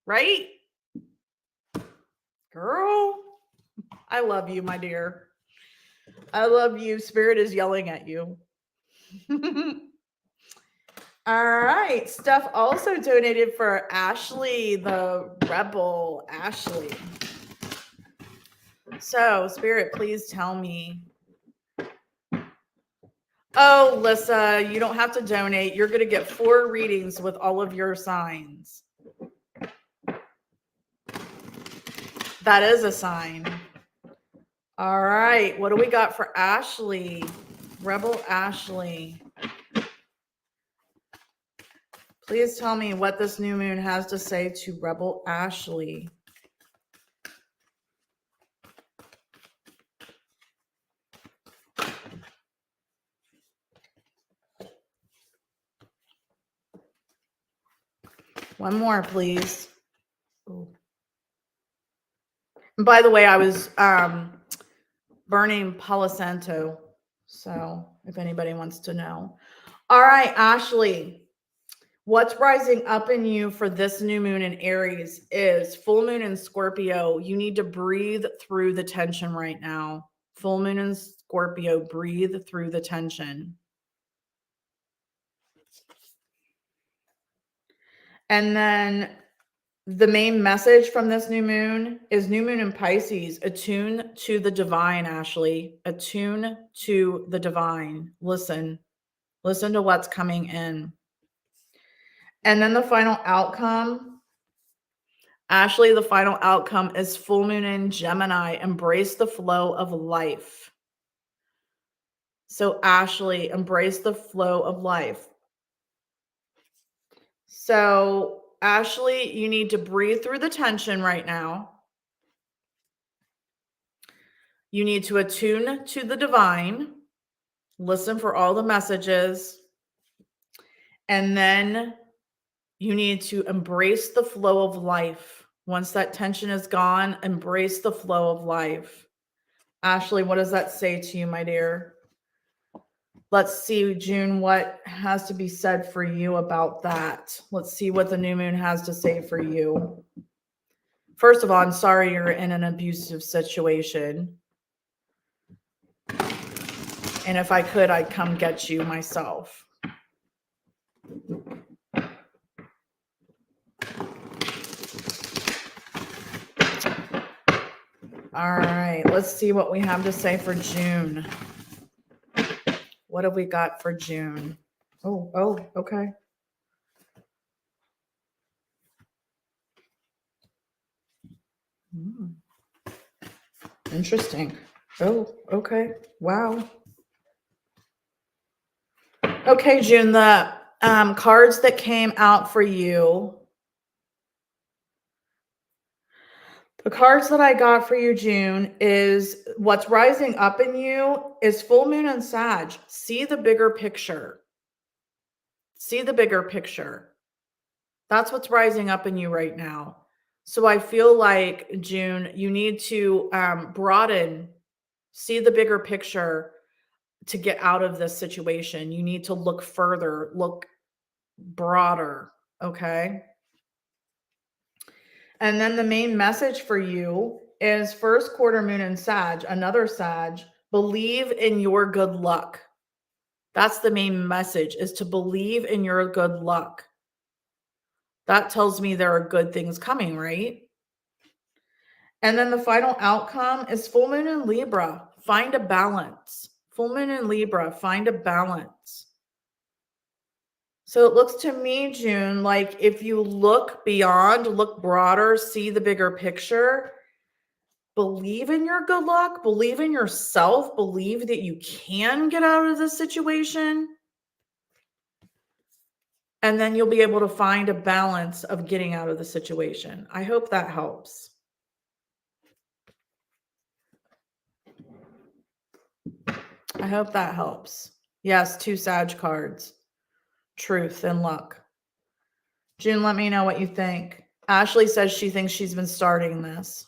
Right? Girl, I love you, my dear. I love you. Spirit is yelling at you. All right. Steph also donated for Ashley, the rebel. Ashley. So, Spirit, please tell me. Oh, Lissa, you don't have to donate. You're going to get 4 readings with all of your signs. That is a sign. All right. What do we got for Ashley? Rebel Ashley. Please tell me what this new moon has to say to Rebel Ashley. One more, please. Ooh. And by the way, I was burning Palo Santo, so if anybody wants to know. All right, Ashley, What's rising up in you for this new moon in Aries is full moon in Scorpio. You need to breathe through the tension right now. Full moon in Scorpio, breathe through the tension. And then the main message from this new moon is new moon in Pisces. Attune to the divine, Ashley. Attune to the divine. Listen to what's coming in. And then the final outcome, Ashley, the final outcome is full moon in Gemini. Embrace the flow of life. So Ashley, embrace the flow of life. So Ashley, you need to breathe through the tension right now. You need to attune to the divine. Listen for all the messages. And then you need to embrace the flow of life. Once that tension is gone, embrace the flow of life. Ashley, what does that say to you, my dear? Let's see, June, what has to be said for you about that. Let's see what the new moon has to say for you. First of all, I'm sorry you're in an abusive situation. And if I could, I'd come get you myself. All right, let's see what we have to say for June. What have we got for June? Oh, okay. Interesting. Oh, okay. Wow. Okay, June, the cards that came out for you. The cards that I got for you, June, is what's rising up in you is full moon and Sag. See the bigger picture. See the bigger picture. That's what's rising up in you right now. So I feel like, June, you need to broaden, see the bigger picture to get out of this situation. You need to look further, look broader, okay? And then the main message for you is first quarter moon in Sag, another Sag, believe in your good luck. That's the main message, is to believe in your good luck. That tells me there are good things coming, right? And then the final outcome is full moon in Libra. Find a balance. Full moon in Libra, find a balance. So it looks to me, June, like if you look beyond, look broader, see the bigger picture, believe in your good luck, believe in yourself, believe that you can get out of this situation. And then you'll be able to find a balance of getting out of the situation. I hope that helps. I hope that helps. Yes, 2 Sag cards. Truth and luck. June, let me know what you think. Ashley says she thinks she's been starting this.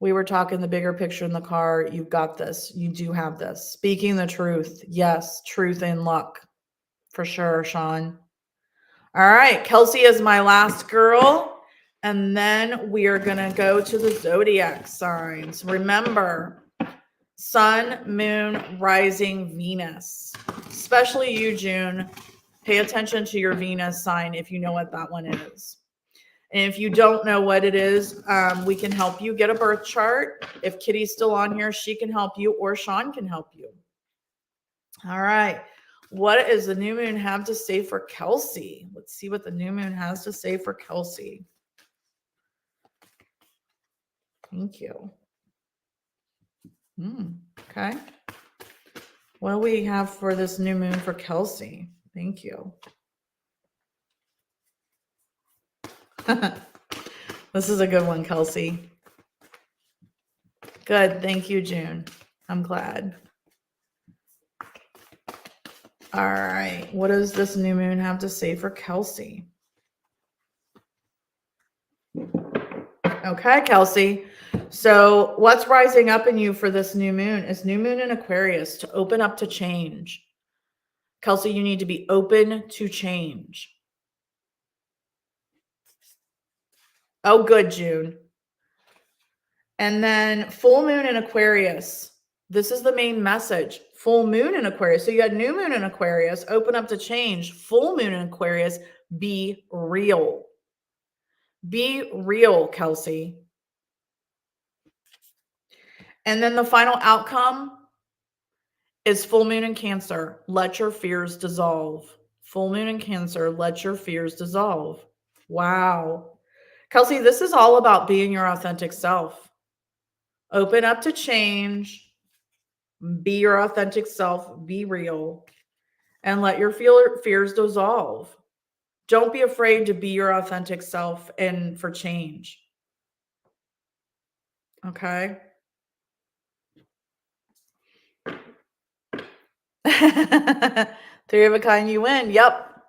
We were talking the bigger picture in the car. You've got this. You do have this. Speaking the truth. Yes, truth and luck. For sure, Sean. All right, Kelsey is my last girl. And then we are going to go to the Zodiac signs. Remember, Sun, Moon, Rising, Venus. Especially you, June. Pay attention to your Venus sign if you know what that one is. And if you don't know what it is, we can help you get a birth chart. If Kitty's still on here, she can help you, or Sean can help you. All right. What does the new moon have to say for Kelsey? Let's see what the new moon has to say for Kelsey. Thank you. Okay. What do we have for this new moon for Kelsey? Thank you. This is a good one, Kelsey. Good. Thank you, June. I'm glad. All right. What does this new moon have to say for Kelsey? Okay, Kelsey. So what's rising up in you for this new moon is new moon in Aquarius, to open up to change. Kelsey, you need to be open to change. Oh, good, June. And then full moon in Aquarius. This is the main message. Full moon in Aquarius. So you had new moon in Aquarius, open up to change. Full moon in Aquarius, be real. Be real, Kelsey. And then the final outcome is full moon in Cancer. Let your fears dissolve. Full moon in Cancer. Let your fears dissolve. Wow. Kelsey, this is all about being your authentic self. Open up to change. Be your authentic self. Be real. And let your fears dissolve. Don't be afraid to be your authentic self and for change. Okay? Three of a kind, you win. Yep.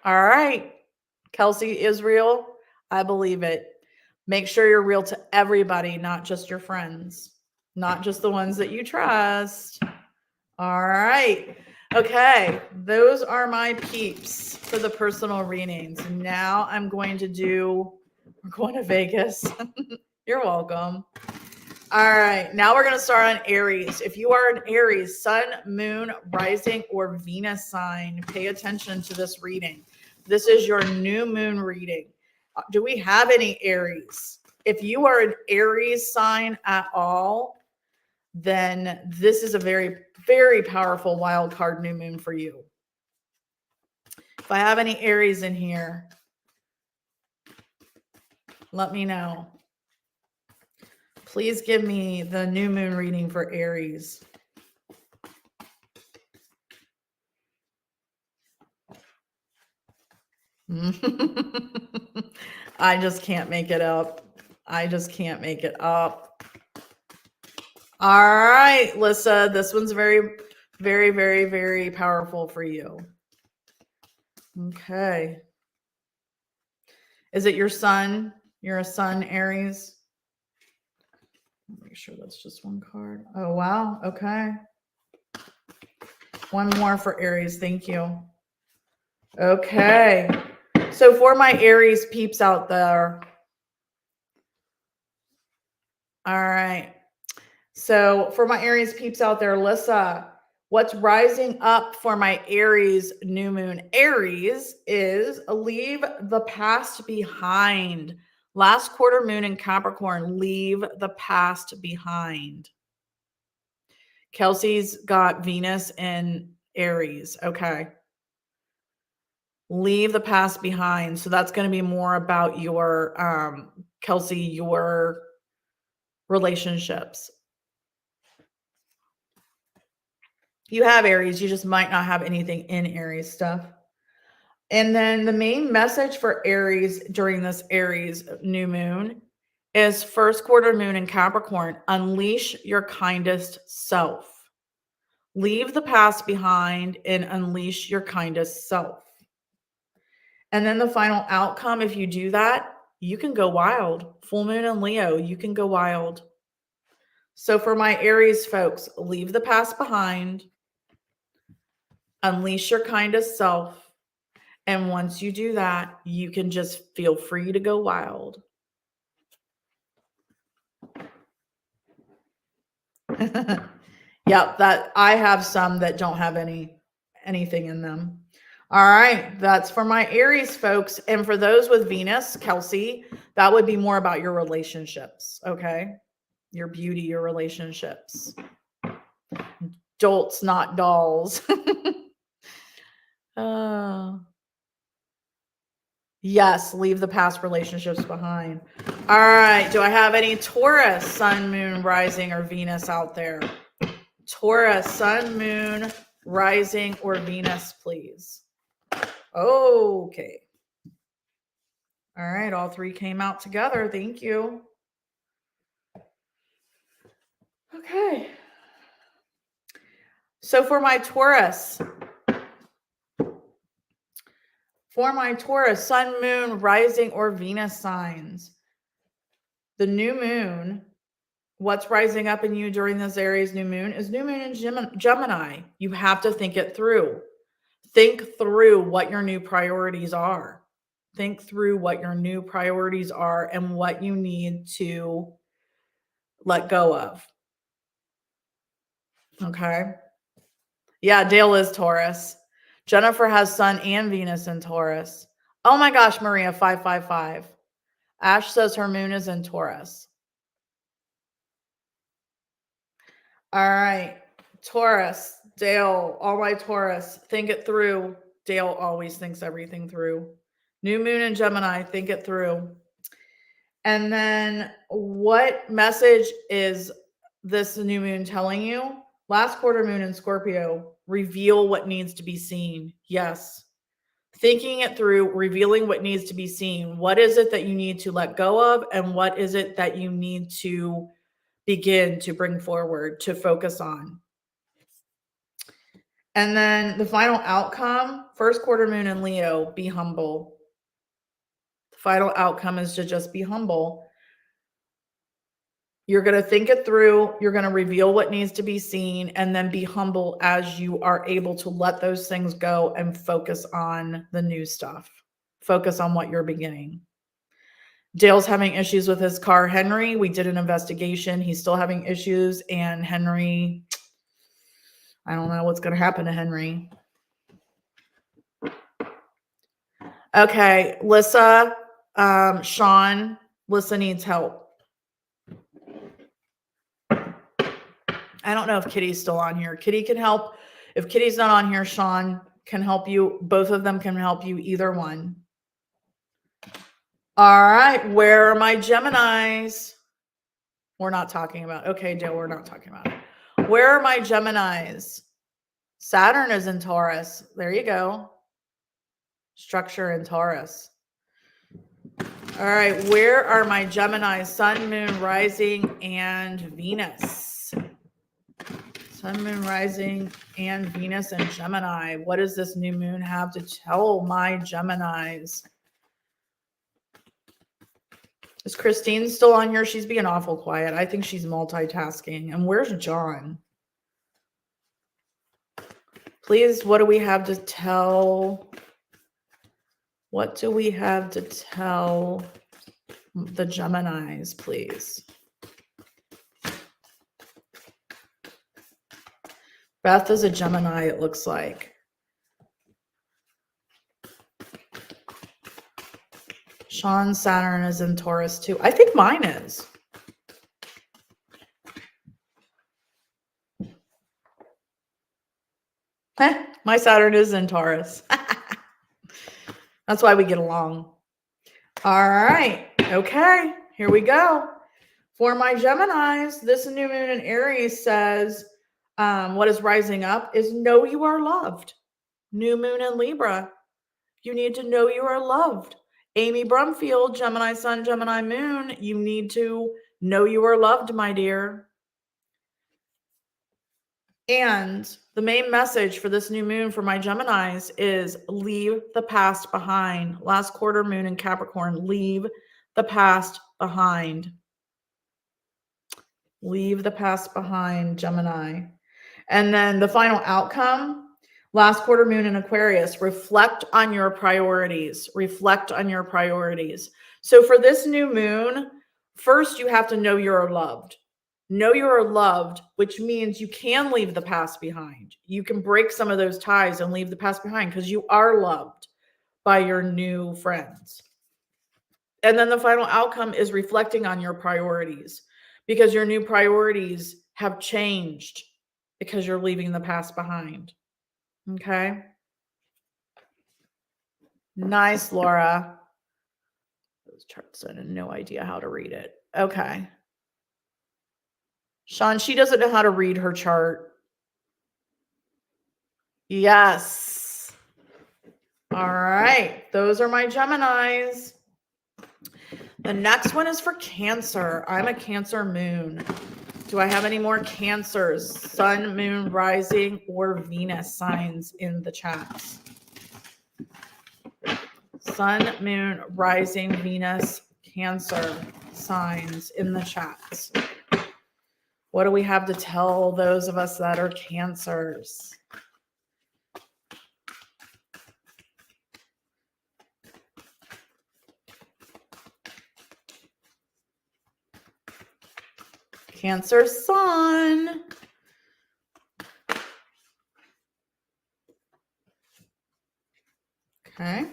All right. Kelsey is real. I believe it. Make sure you're real to everybody, not just your friends, not just the ones that you trust. All right. Okay. Those are my peeps for the personal readings. Now we're going to Vegas. You're welcome. All right. Now we're going to start on Aries. If you are an Aries, sun, moon, rising, or Venus sign, pay attention to this reading. This is your new moon reading. Do we have any Aries? If you are an Aries sign at all, then this is a very, very powerful wild card new moon for you. If I have any Aries in here, let me know. Please give me the new moon reading for Aries. I just can't make it up. I just can't make it up. All right, Lissa, this one's very, very, very, very powerful for you. Okay. Is it your sun? You're a sun, Aries? Make sure that's just one card. Oh, wow. Okay. One more for Aries. Thank you. Okay. So for my Aries peeps out there. All right. So for my Aries peeps out there, Lissa, what's rising up for my Aries new moon? Aries is leave the past behind. Last quarter moon in Capricorn, leave the past behind. Kelsey's got Venus in Aries. Okay. Leave the past behind. So that's going to be more about your, Kelsey, your relationships. You have Aries, you just might not have anything in Aries stuff. And then the main message for Aries during this Aries new moon is first quarter moon in Capricorn. Unleash your kindest self. Leave the past behind and unleash your kindest self. And then the final outcome, if you do that, you can go wild. Full moon in Leo, you can go wild. So for my Aries folks, leave the past behind. Unleash your kindest self. And once you do that, you can just feel free to go wild. Yep, that I have some that don't have anything in them. All right, that's for my Aries folks. And for those with Venus, Kelsey, that would be more about your relationships, okay? Your beauty, your relationships. Dolts, not dolls. Yes, leave the past relationships behind. All right. Do I have any Taurus, sun, moon, rising, or Venus out there? Taurus, sun, moon, rising, or Venus, please. Okay. All right. All three came out together. Thank you. Okay. So for my Taurus, sun, moon, rising, or Venus signs, the new moon, what's rising up in you during this Aries new moon is new moon in Gemini. You have to think it through. Think through what your new priorities are. Think through what your new priorities are and what you need to let go of. Okay. Yeah, Dale is Taurus. Jennifer has Sun and Venus in Taurus. Oh my gosh, Maria, 555. Ash says her moon is in Taurus. All right. Taurus, Dale, all right, Taurus, think it through. Dale always thinks everything through. New moon in Gemini, think it through. And then what message is this new moon telling you? Last quarter moon in Scorpio, reveal what needs to be seen. Yes. Thinking it through, revealing what needs to be seen. What is it that you need to let go of? And what is it that you need to begin to bring forward, to focus on? And then the final outcome, first quarter moon in Leo, be humble. The final outcome is to just be humble. You're going to think it through. You're going to reveal what needs to be seen and then be humble as you are able to let those things go and focus on the new stuff. Focus on what you're beginning. Dale's having issues with his car, Henry. We did an investigation. He's still having issues. And Henry, I don't know what's going to happen to Henry. Okay, Lissa, Sean, Lissa needs help. I don't know if Kitty's still on here. Kitty can help. If Kitty's not on here, Sean can help you. Both of them can help you, either one. All right, where are my Geminis? We're not talking about. Okay, Dale, we're not talking about it. Where are my Geminis? Saturn is in Taurus. There you go. Structure in Taurus. All right, where are my Geminis? Sun, moon, rising, and Venus. Sun, moon, rising, and Venus and Gemini. What does this new moon have to tell my Geminis? Is Christine still on here? She's being awful quiet. I think she's multitasking. And where's John? Please, what do we have to tell? What do we have to tell the Geminis, please? Beth is a Gemini, it looks like. Sean's Saturn is in Taurus too. I think mine is. My Saturn is in Taurus. That's why we get along. All right. Okay. Here we go. For my Geminis, this new moon in Aries says, what is rising up is know you are loved. New moon in Libra. You need to know you are loved. Amy Brumfield, Gemini Sun, Gemini Moon. You need to know you are loved, my dear. And the main message for this new moon for my Geminis is leave the past behind. Last quarter moon in Capricorn, leave the past behind. Leave the past behind, Gemini. And then the final outcome, last quarter moon in Aquarius, reflect on your priorities. Reflect on your priorities. So for this new moon, first you have to know you're loved. Know you're loved, which means you can leave the past behind. You can break some of those ties and leave the past behind because you are loved by your new friends. And then the final outcome is reflecting on your priorities because your new priorities have changed because you're leaving the past behind. Okay. Nice, Laura. Those charts, I had no idea how to read it. Okay. Sean, she doesn't know how to read her chart. Yes. All right. Those are my Geminis. The next one is for Cancer. I'm a Cancer moon. Do I have any more Cancers? Sun, moon, rising, or Venus signs in the chats? Sun, moon, rising, Venus, Cancer signs in the chats. What do we have to tell those of us that are Cancers? Cancer sun. Okay.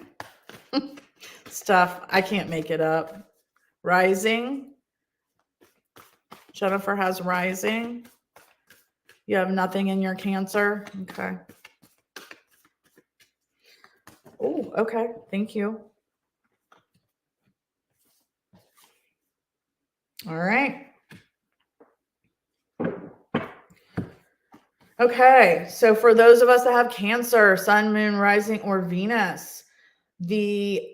Stuff. I can't make it up. Rising. Jennifer has rising. You have nothing in your Cancer. Okay. Oh, okay. Thank you. All right. Okay. So for those of us that have Cancer, Sun, Moon, Rising, or Venus,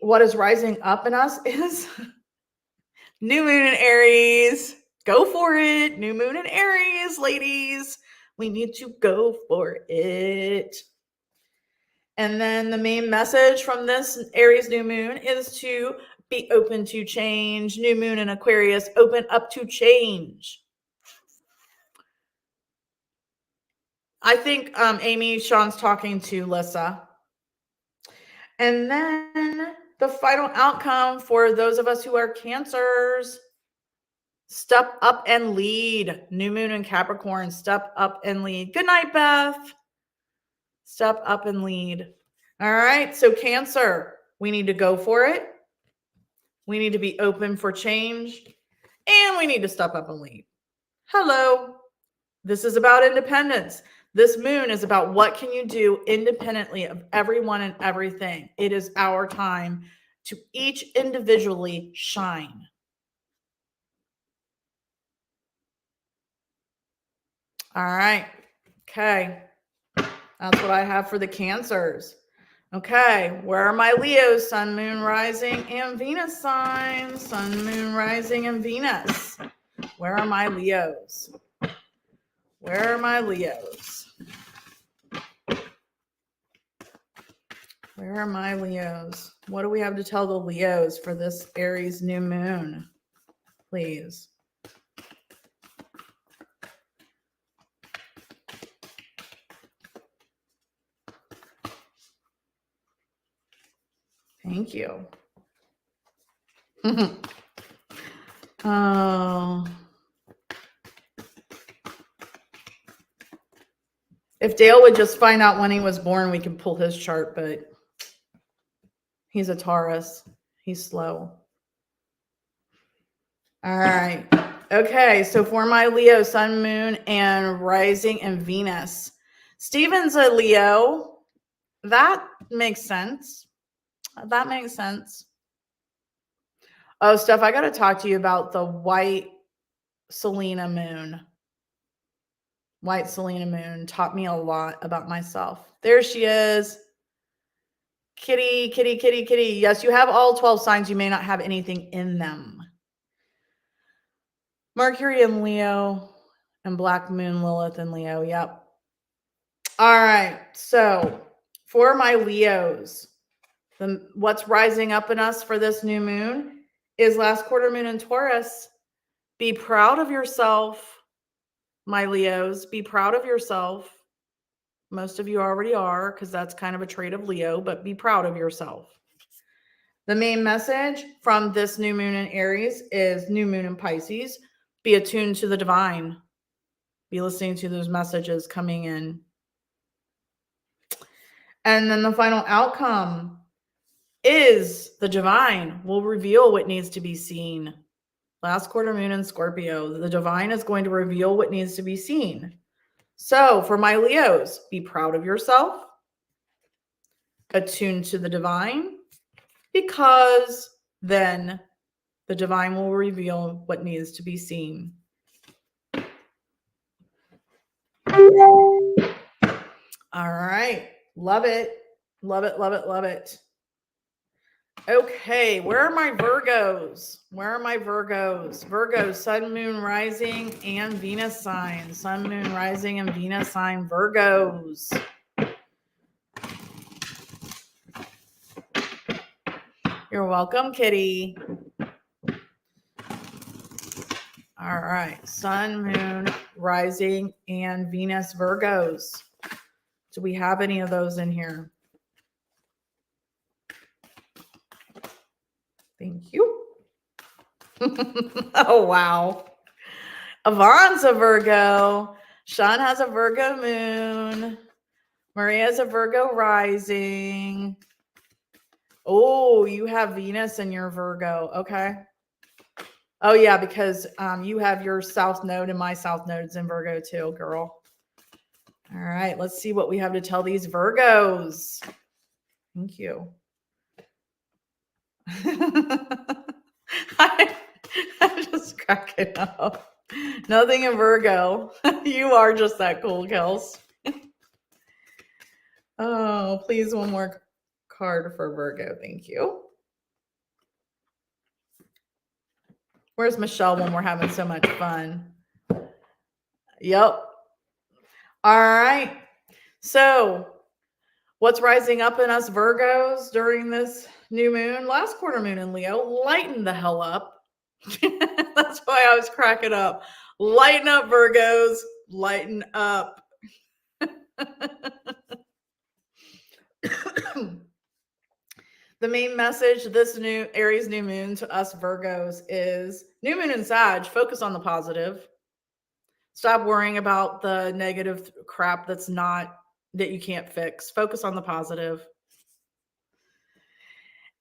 what is rising up in us is New Moon in Aries. Go for it. New Moon in Aries, ladies. We need to go for it. And then the main message from this Aries New Moon is to be open to change. New Moon in Aquarius, open up to change. I think Amy, Sean's talking to Lissa. And then the final outcome for those of us who are Cancers, step up and lead. New Moon in Capricorn, step up and lead. Good night, Beth. Step up and lead. All right, so Cancer, we need to go for it. We need to be open for change. And we need to step up and lead. Hello. This is about independence. This moon is about what can you do independently of everyone and everything. It is our time to each individually shine. All right. Okay. That's what I have for the Cancers. Okay. Where are my Leos? Sun, Moon, Rising, and Venus signs. Sun, Moon, Rising, and Venus. Where are my Leos? Where are my Leos? Where are my Leos? What do we have to tell the Leos for this Aries new moon? Please. Thank you. Oh. If Dale would just find out when he was born, we could pull his chart, but he's a Taurus. He's slow. All right. Okay. So for my Leo, Sun, Moon, and Rising, and Venus. Steven's a Leo. That makes sense. That makes sense. Oh, Steph, I got to talk to you about the white Selena moon. White Selena moon taught me a lot about myself. There she is. Kitty, kitty, kitty, kitty. Yes, you have all 12 signs. You may not have anything in them. Mercury in Leo and Black Moon Lilith in Leo. Yep. All right. So for my Leos, what's rising up in us for this new moon is last quarter moon in Taurus. Be proud of yourself, my Leos. Be proud of yourself. Most of you already are, because that's kind of a trait of Leo, but be proud of yourself. The main message from this new moon in Aries is new moon in Pisces. Be attuned to the divine. Be listening to those messages coming in. And then the final outcome is the divine will reveal what needs to be seen. Last quarter moon in Scorpio, the divine is going to reveal what needs to be seen. So for my Leos, be proud of yourself, attune to the divine, because then the divine will reveal what needs to be seen. All right. Love it. Love it, love it, love it. Okay, where are my Virgos? Where are my Virgos? Virgos, Sun, Moon, Rising, and Venus sign. Sun, Moon, Rising, and Venus sign. Virgos. You're welcome, Kitty. All right, Sun, Moon, Rising, and Venus Virgos. Do we have any of those in here? Thank you. Oh, wow. Yvonne's a Virgo. Sean has a Virgo moon. Maria's a Virgo rising. Oh, you have Venus in your Virgo. Okay. Oh, yeah, because you have your South Node and my South Node's in Virgo too, girl. All right, let's see what we have to tell these Virgos. Thank you. I'm just cracking up. Nothing in Virgo. You are just that cool, Kels. Oh, please, one more card for Virgo. Thank you. Where's Michelle when we're having so much fun? Yep. All right. So, what's rising up in us Virgos during this new moon? Last quarter moon in Leo. Lighten the hell up. That's why I was cracking up. Lighten up, Virgos. Lighten up. The main message this new Aries new moon to us Virgos is new moon and Sag, focus on the positive. Stop worrying about the negative crap that you can't fix. Focus on the positive.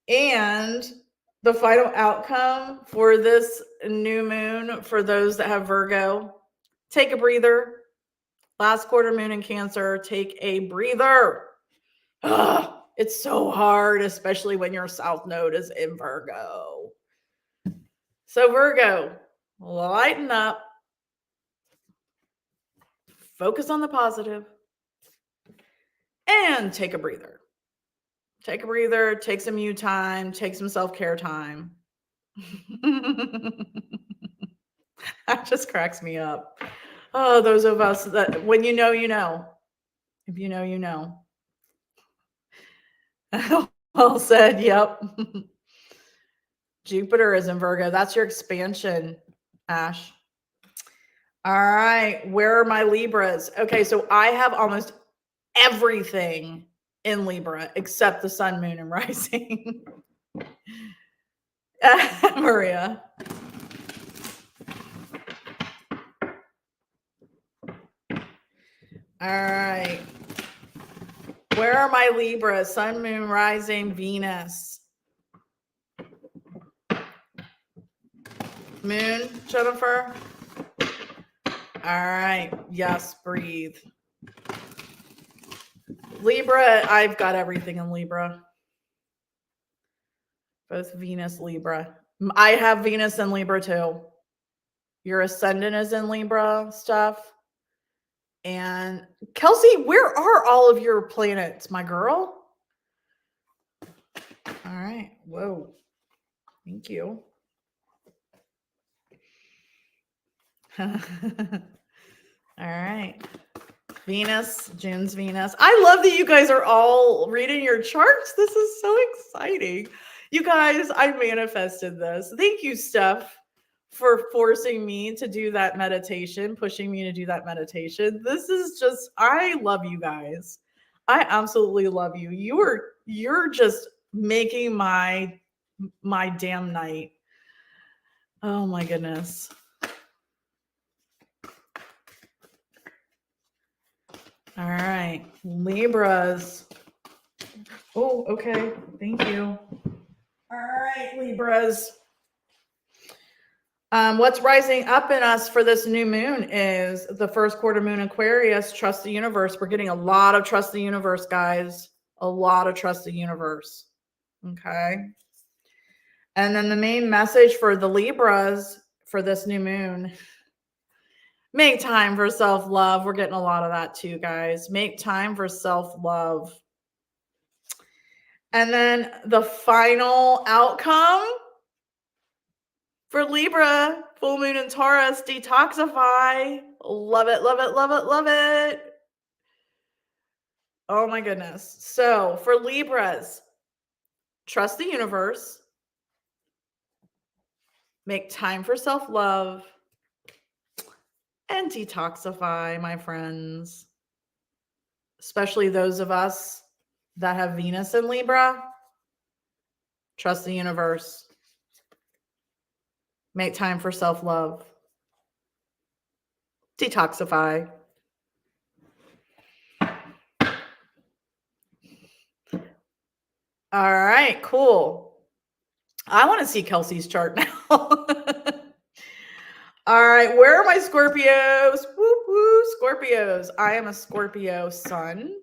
And the final outcome for this new moon, for those that have Virgo, take a breather. Last quarter moon in Cancer, take a breather. Ugh, it's so hard, especially when your South Node is in Virgo. So Virgo, lighten up. Focus on the positive. And take a breather. Take a breather, take some you time, take some self-care time. That just cracks me up. Oh, those of us that when you know, you know. If you know, you know. Well said, yep. Jupiter is in Virgo. That's your expansion, Ash. All right. Where are my Libras? Okay, so I have almost everything in Libra except the sun, moon, and rising. Maria. All right. Where are my Libras? Sun, moon, rising, Venus. Moon, Jennifer. All right. Yes, breathe. Libra, I've got everything in Libra. Both Venus, Libra. I have Venus in Libra too. Your ascendant is in Libra stuff. And Kelsey, where are all of your planets, my girl? All right. Whoa. Thank you. All right. Venus, June's Venus. I love that you guys are all reading your charts. This is so exciting. You guys, I manifested this. Thank you, Steph, for forcing me to do that meditation, pushing me to do that meditation. This is just, I love you guys. I absolutely love you. You're just making my damn night. Oh my goodness. All right, Libras. Oh, okay. Thank you. All right, Libras. What's rising up in us for this new moon is the first quarter moon Aquarius. Trust the universe. We're getting a lot of trust the universe, guys. A lot of trust the universe. Okay. And then the main message for the Libras for this new moon. Make time for self-love. We're getting a lot of that too, guys. Make time for self-love. And then the final outcome for Libra, full moon in Taurus, detoxify. Love it, love it, love it, love it. Oh my goodness. So for Libras, trust the universe. Make time for self-love. And detoxify, my friends. Especially those of us that have Venus in Libra. Trust the universe. Make time for self-love. detoxify. All right, cool. I want to see Kelsey's chart now. All right, where are my Scorpios? Woo woo, Scorpios. I am a Scorpio sun,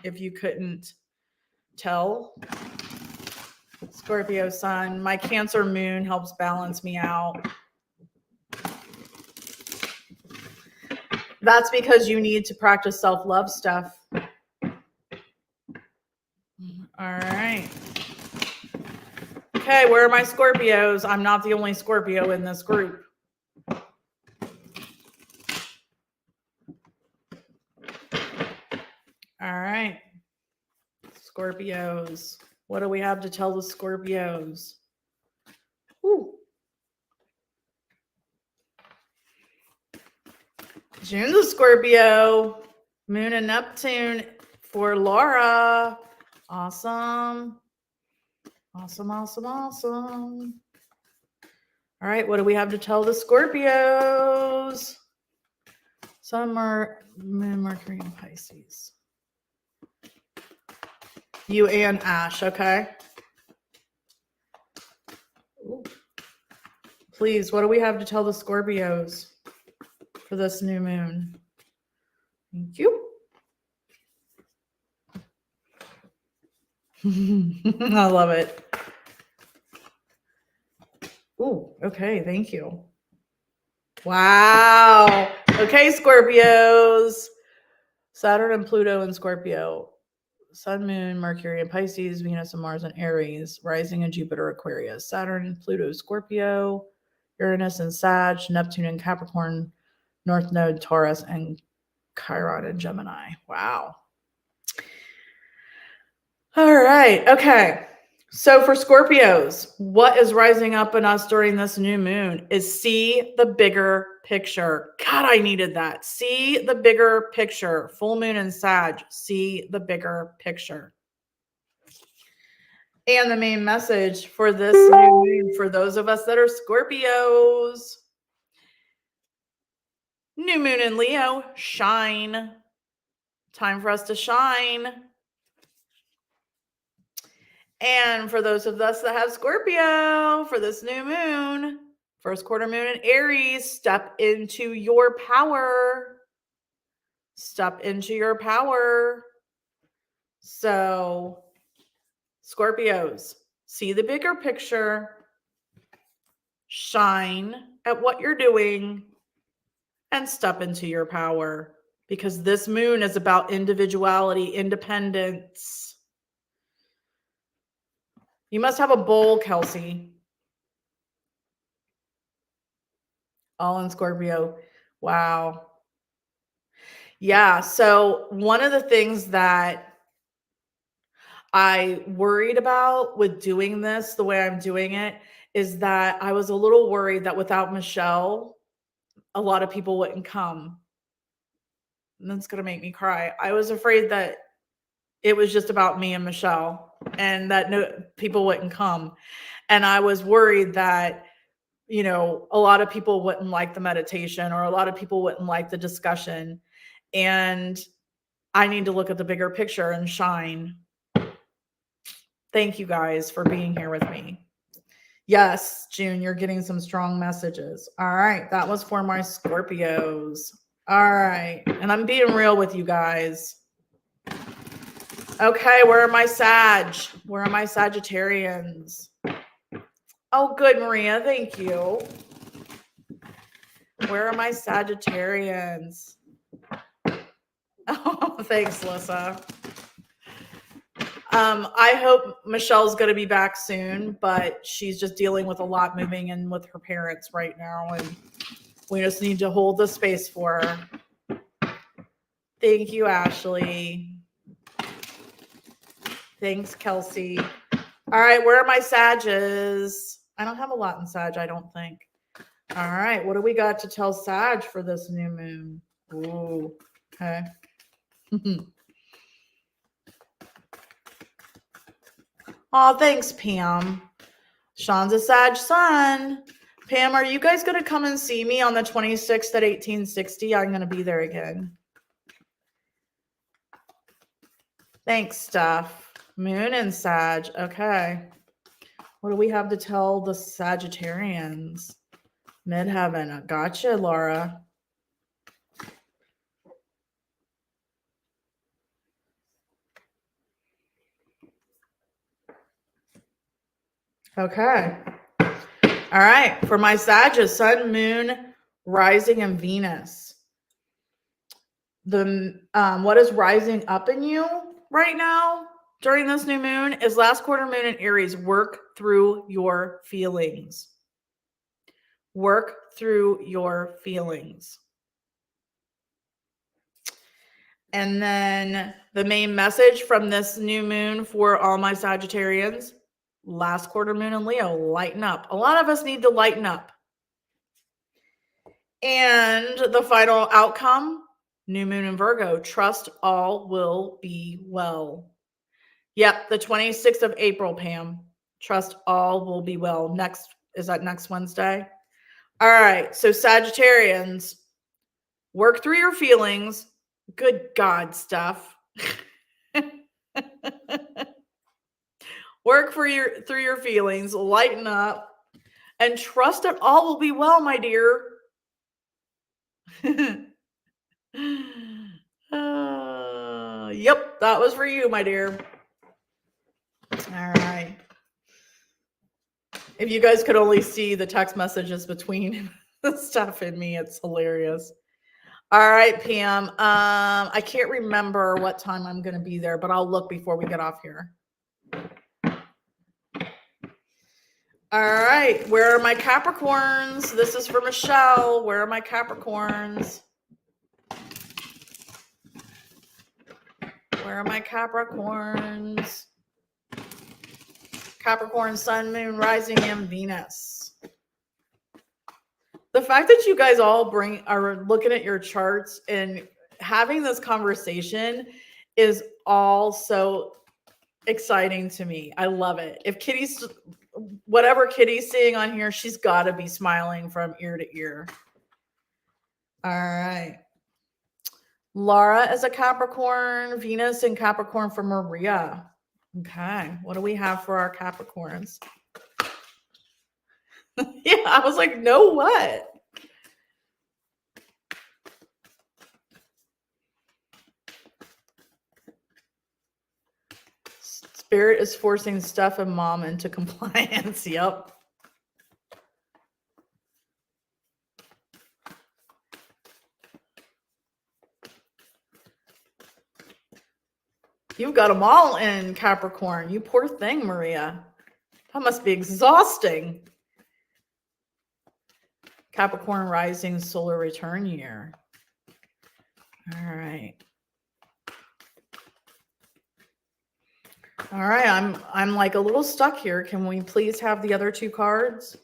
if you couldn't tell. Scorpio sun. My Cancer moon helps balance me out. That's because you need to practice self-love stuff. All right. Okay, where are my Scorpios? I'm not the only Scorpio in this group. All right. Scorpios. What do we have to tell the Scorpios? Ooh. June's a Scorpio. Moon and Neptune for Laura. Awesome. Awesome, awesome, awesome. All right, what do we have to tell the Scorpios? Sun, Moon, Mercury, and Pisces. You and Ash, okay? Ooh. Please, what do we have to tell the Scorpios for this new moon? Thank you. I love it. Ooh, okay, thank you. Wow. Okay, Scorpios. Saturn and Pluto in Scorpio. Sun, Moon, Mercury in Pisces, Venus and Mars in Aries, rising in Jupiter, Aquarius, Saturn and Pluto, Scorpio, Uranus and Sag, Neptune and Capricorn, North Node, Taurus, and Chiron and Gemini. Wow. All right. Okay. So for Scorpios, what is rising up in us during this new moon is see the bigger picture. God, I needed that. See the bigger picture. Full moon and Sag, see the bigger picture. And the main message for this new moon, for those of us that are Scorpios, new moon in Leo, shine. Time for us to shine. And for those of us that have Scorpio, for this new moon, first quarter moon in Aries, step into your power. Step into your power. So, Scorpios, see the bigger picture. Shine at what you're doing and step into your power, because this moon is about individuality, independence. You must have a bowl, Kelsey. All in Scorpio. Wow. Yeah. So one of the things that I worried about with doing this the way I'm doing it is that I was a little worried that without Michelle, a lot of people wouldn't come. And that's going to make me cry. I was afraid that it was just about me and Michelle and that no people wouldn't come. And I was worried that, you know, a lot of people wouldn't like the meditation or a lot of people wouldn't like the discussion. And I need to look at the bigger picture and shine. Thank you guys for being here with me. Yes, June, you're getting some strong messages. All right. That was for my Scorpios. All right. And I'm being real with you guys. Okay. Where are my Sag? Where are my Sagittarians? Oh, good, Maria. Thank you. Where are my Sagittarians? Oh, thanks, Lissa. I hope Michelle's going to be back soon, but she's just dealing with a lot moving in with her parents right now, and we just need to hold the space for her. Thank you, Ashley. Thanks, Kelsey. All right, where are my Sages? I don't have a lot in Sag, I don't think. All right, what do we got to tell Sag for this new moon? Ooh, okay. Oh, thanks, Pam. Sean's a Sag sun. Pam, are you guys going to come and see me on the 26th at 1860? I'm going to be there again. Thanks, Steph. Moon and Sag. Okay. What do we have to tell the Sagittarians? Midheaven. Gotcha, Laura. Okay. All right. For my Sagittarius, Sun, Moon, Rising, and Venus. What is rising up in you right now during this new moon is last quarter moon in Aries. Work through your feelings. Work through your feelings. And then the main message from this new moon for all my Sagittarians, last quarter moon in Leo, lighten up. A lot of us need to lighten up. And the final outcome, new moon in Virgo, trust all will be well. Yep, the 26th of April, Pam. Trust all will be well. Is that next Wednesday? All right, so Sagittarians, work through your feelings. Good God, stuff. Work through your feelings, lighten up, and trust that all will be well, my dear. Yep, that was for you, my dear. All right. If you guys could only see the text messages between Steph and me, it's hilarious. All right, Pam. I can't remember what time I'm going to be there, but I'll look before we get off here. All right. Where are my Capricorns? This is for Michelle. Where are my Capricorns? Where are my Capricorns? Capricorn, Sun, Moon, Rising, and Venus. The fact that you guys all are looking at your charts and having this conversation is all so exciting to me. I love it. If whatever Kitty's seeing on here, she's got to be smiling from ear to ear. All right. Laura is a Capricorn, Venus in Capricorn for Maria. Okay. What do we have for our Capricorns? Yeah, I was like, no, what? Spirit is forcing Steph and Mom into compliance. Yep. You've got them all in Capricorn. You poor thing, Maria. That must be exhausting. Capricorn rising solar return year. All right. All right, I'm like a little stuck here. Can we please have the other two cards?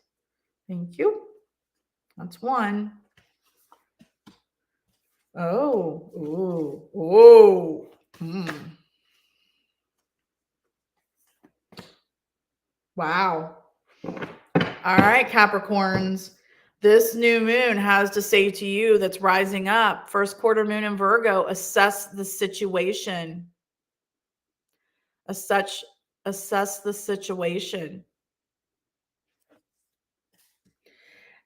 Thank you. That's one. Oh, ooh, ooh. Wow. All right, Capricorns. This new moon has to say to you that's rising up, first quarter moon in Virgo, assess the situation. Assess the situation.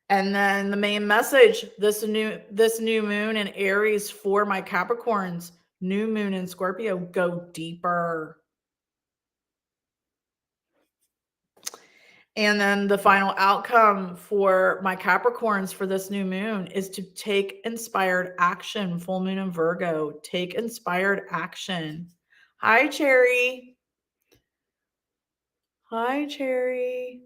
And then the main message, this new moon in Aries for my Capricorns, new moon in Scorpio, go deeper. And then the final outcome for my Capricorns for this new moon is to take inspired action. Full moon in Virgo, take inspired action. Hi, Cherry. Hi, Cherry.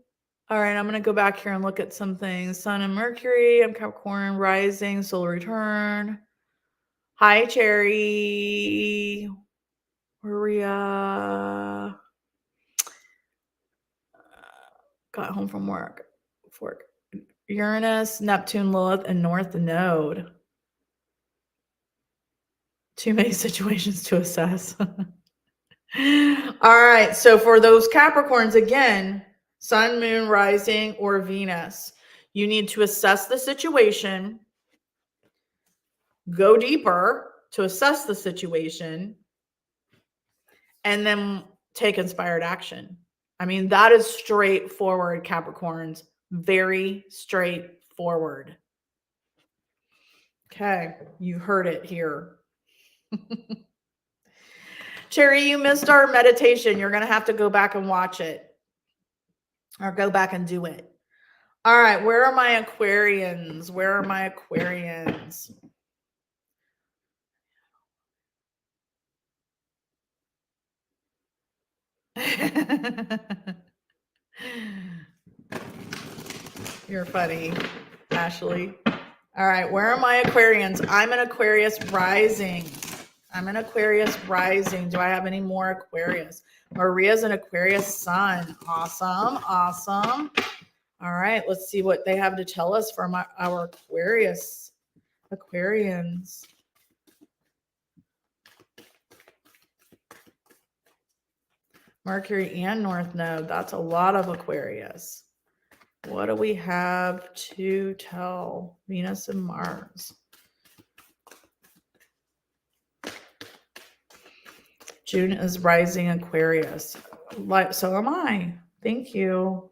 All right, I'm going to go back here and look at some things. Sun and Mercury, I'm Capricorn, rising, solar return. Hi, Cherry. Maria. Got home from work. Uranus, Neptune, Lilith, and North Node. Too many situations to assess. All right, so for those Capricorns, again, Sun, Moon, Rising, or Venus, You need to assess the situation, go deeper to assess the situation, and then take inspired action. I mean, that is straightforward, Capricorns. Very straightforward. Okay, you heard it here. Cherry, you missed our meditation. You're going to have to go back and watch it or go back and do it. All right, where are my Aquarians? Where are my Aquarians? You're funny, Ashley. All right, where are my Aquarians? I'm an Aquarius rising. I'm an Aquarius rising. Do I have any more Aquarius? Maria's an Aquarius sun. Awesome, awesome. All right, let's see what they have to tell us from our Aquarians. Mercury and North Node. That's a lot of Aquarius. What do we have to tell Venus and Mars? June is rising Aquarius. So am I. Thank you.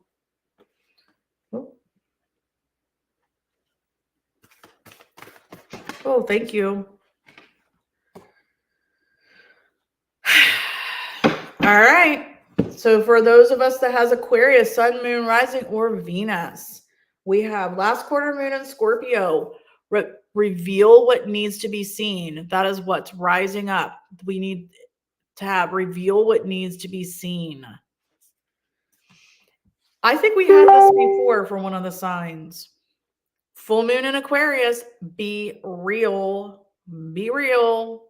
Oh, thank you. All right. So for those of us that has Aquarius, Sun, Moon, Rising, or Venus, we have last quarter moon in Scorpio. Reveal what needs to be seen. That is what's rising up. We need to have reveal what needs to be seen. I think we had this before for one of the signs. Full moon in Aquarius, be real. Be real.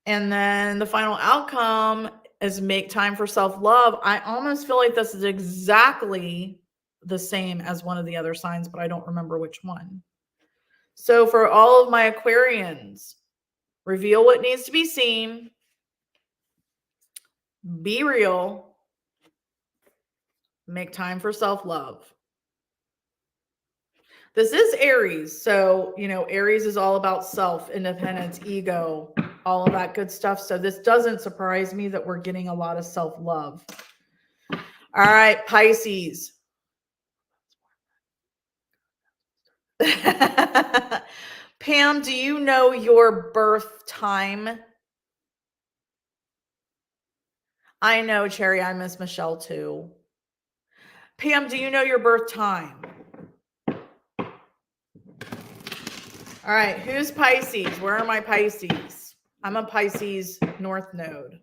And then the final outcome is make time for self-love. I almost feel like this is exactly the same as one of the other signs, but I don't remember which one. So for all of my Aquarians, reveal what needs to be seen. Be real. Make time for self-love. This is Aries. So, Aries is all about self, independence, ego, all of that good stuff. So this doesn't surprise me that we're getting a lot of self-love. All right, Pisces. Pam, do you know your birth time? I know, Cherry. I miss Michelle too. Pam, do you know your birth time? All right, who's Pisces? Where are my Pisces? I'm a Pisces North Node.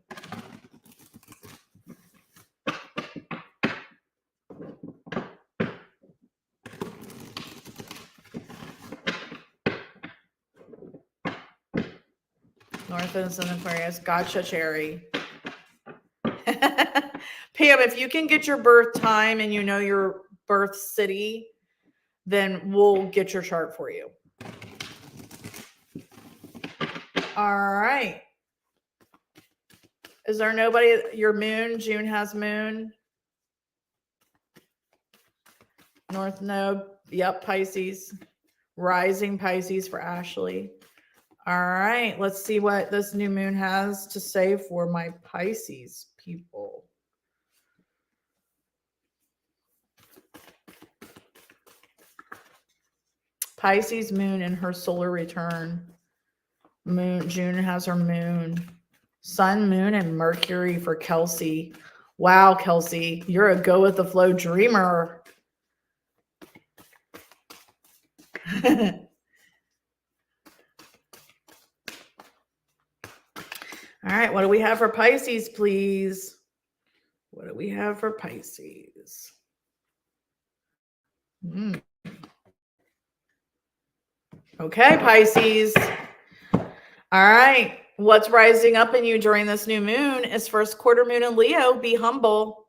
North is in Aquarius. Gotcha, Cherry. Pam, if you can get your birth time and you know your birth city, then we'll get your chart for you. All right. Is there nobody? Your moon? June has moon. North Node. Yep, Pisces. Rising Pisces for Ashley. All right. Let's see what this new moon has to say for my Pisces people. Pisces moon in her solar return. Moon. June has her moon. Sun, moon, and Mercury for Kelsey. Wow, Kelsey, you're a go with the flow dreamer. All right, what do we have for Pisces, please? What do we have for Pisces? Okay, Pisces. All right. What's rising up in you during this new moon is first quarter moon in Leo. Be humble.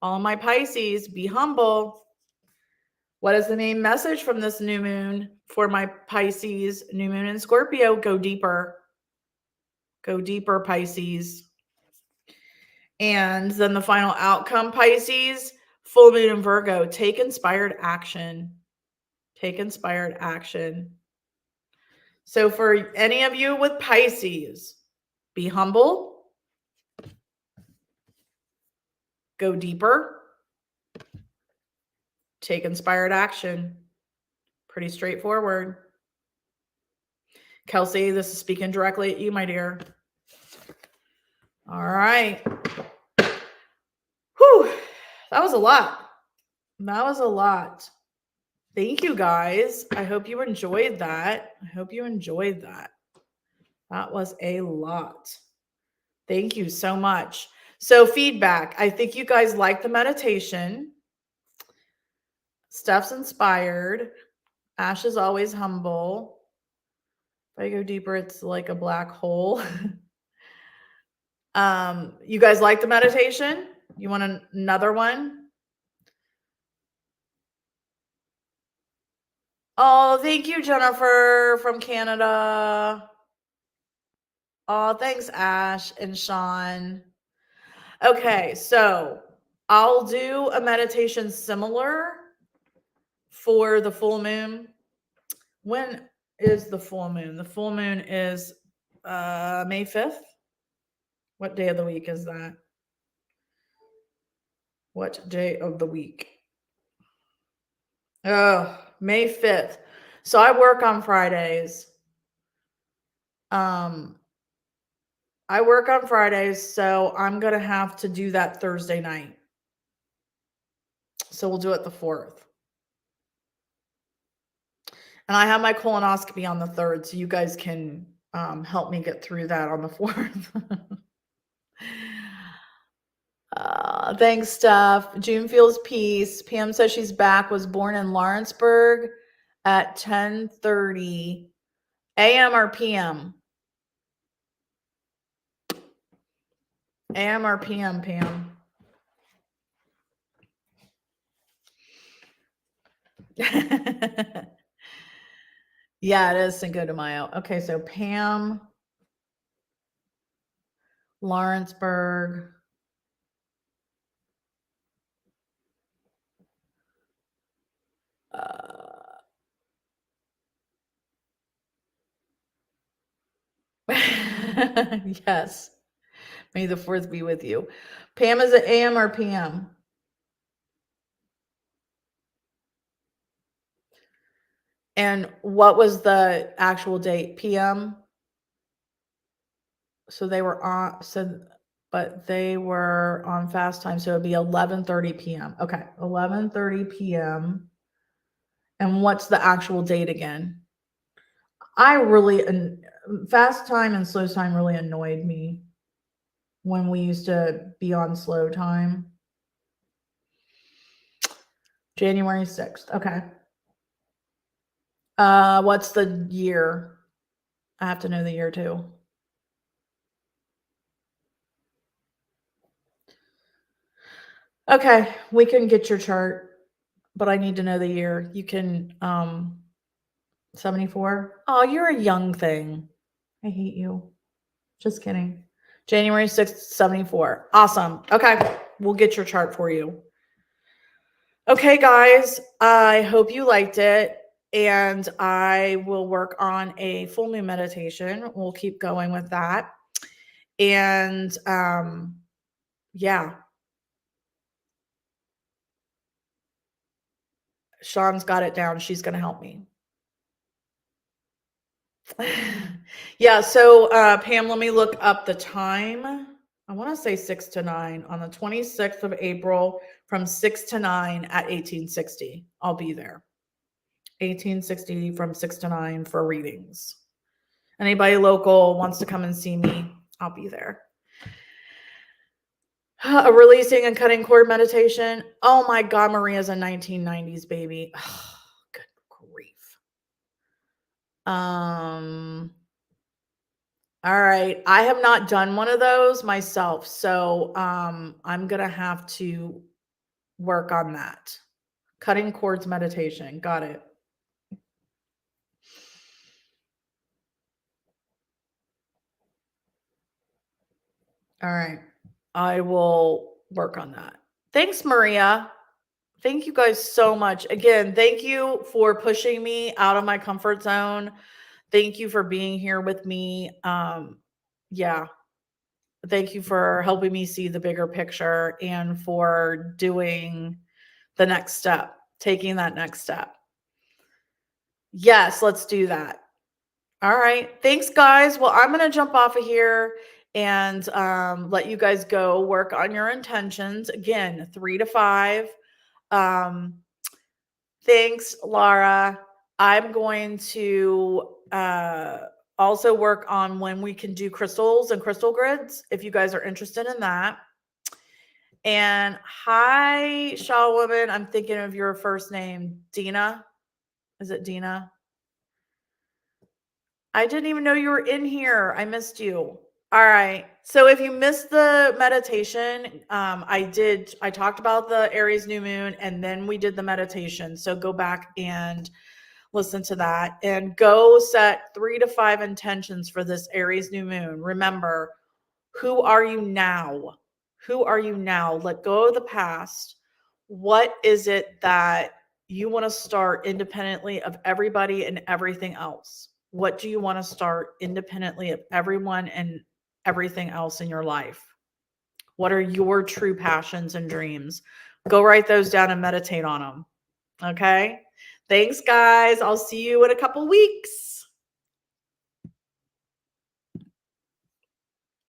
All my Pisces, be humble. What is the main message from this new moon for my Pisces? New moon in Scorpio. Go deeper. Go deeper, Pisces. And then the final outcome, Pisces. Full moon in Virgo, take inspired action. Take inspired action. So for any of you with Pisces, be humble, go deeper, take inspired action. Pretty straightforward. Kelsey, this is speaking directly at you, my dear. All right. Whew. That was a lot. That was a lot. Thank you, guys. I hope you enjoyed that. That was a lot. Thank you so much. So feedback. I think you guys like the meditation. Steph's inspired. Ash is always humble. If I go deeper, it's like a black hole. You guys like the meditation? You want another one? Oh, thank you, Jennifer from Canada. Oh, thanks, Ash and Sean. Okay, so I'll do a meditation similar for the full moon. When is the full moon? The full moon is May 5th. What day of the week is that? What day of the week? Oh, May 5th. So I work on Fridays. So I'm going to have to do that Thursday night. So we'll do it the 4th. And I have my colonoscopy on the 3rd, so you guys can help me get through that on the 4th. Thanks, Steph. June feels peace. Pam says she's back, was born in Lawrenceburg at 10:30 a.m. or p.m. A.m. or p.m., Pam? Yeah, it is Cinco de Mayo. Okay, so Pam, Lawrenceburg. Yes. May the 4th be with you. Pam, is it AM or PM? And what was the actual date? PM? So they were on, but they were on fast time, so it'd be 11:30 p.m. Okay, 11:30 p.m. And what's the actual date again? Fast time and slow time really annoyed me when we used to be on slow time. January 6th. Okay. What's the year? I have to know the year too. Okay, we can get your chart, but I need to know the year. You can 74. Oh, you're a young thing. I hate you. Just kidding. January 6th, 74. Awesome. Okay, we'll get your chart for you. Okay, guys, I hope you liked it. And I will work on a full moon meditation. We'll keep going with that. And yeah. Sean's got it down. She's going to help me. Yeah, so Pam, let me look up the time. I want to say 6 to 9 on the 26th of April from 6 to 9 at 1860. I'll be there. 1860 from 6 to 9 for readings. Anybody local wants to come and see me, I'll be there. A releasing and cutting cord meditation. Oh my God, Maria's a 1990s baby. Oh, good grief. All right. I have not done one of those myself. So I'm going to have to work on that. Cutting cords meditation. Got it. All right. I will work on that. Thanks, Maria. Thank you guys so much. Again, thank you for pushing me out of my comfort zone. Thank you for being here with me. Yeah. Thank you for helping me see the bigger picture and for doing the next step, taking that next step. Yes, let's do that. All right. Thanks, guys. Well, I'm going to jump off of here and let you guys go work on your intentions. Again, 3 to 5. Um, thanks, Laura. I'm going to also work on when we can do crystals and crystal grids if you guys are interested in that. And hi, Shaw Woman. I'm thinking of your first name, Dina. Is it Dina? I didn't even know you were in here. I missed you. All right. So if you missed the meditation, I talked about the Aries new moon and then we did the meditation. So go back and listen to that and go set 3 to 5 intentions for this Aries new moon. Remember, who are you now? Who are you now? Let go of the past. What is it that you want to start independently of everybody and everything else? What do you want to start independently of everyone and everything else in your life? What are your true passions and dreams? Go write those down and meditate on them. Okay. Thanks, guys. I'll see you in a couple weeks.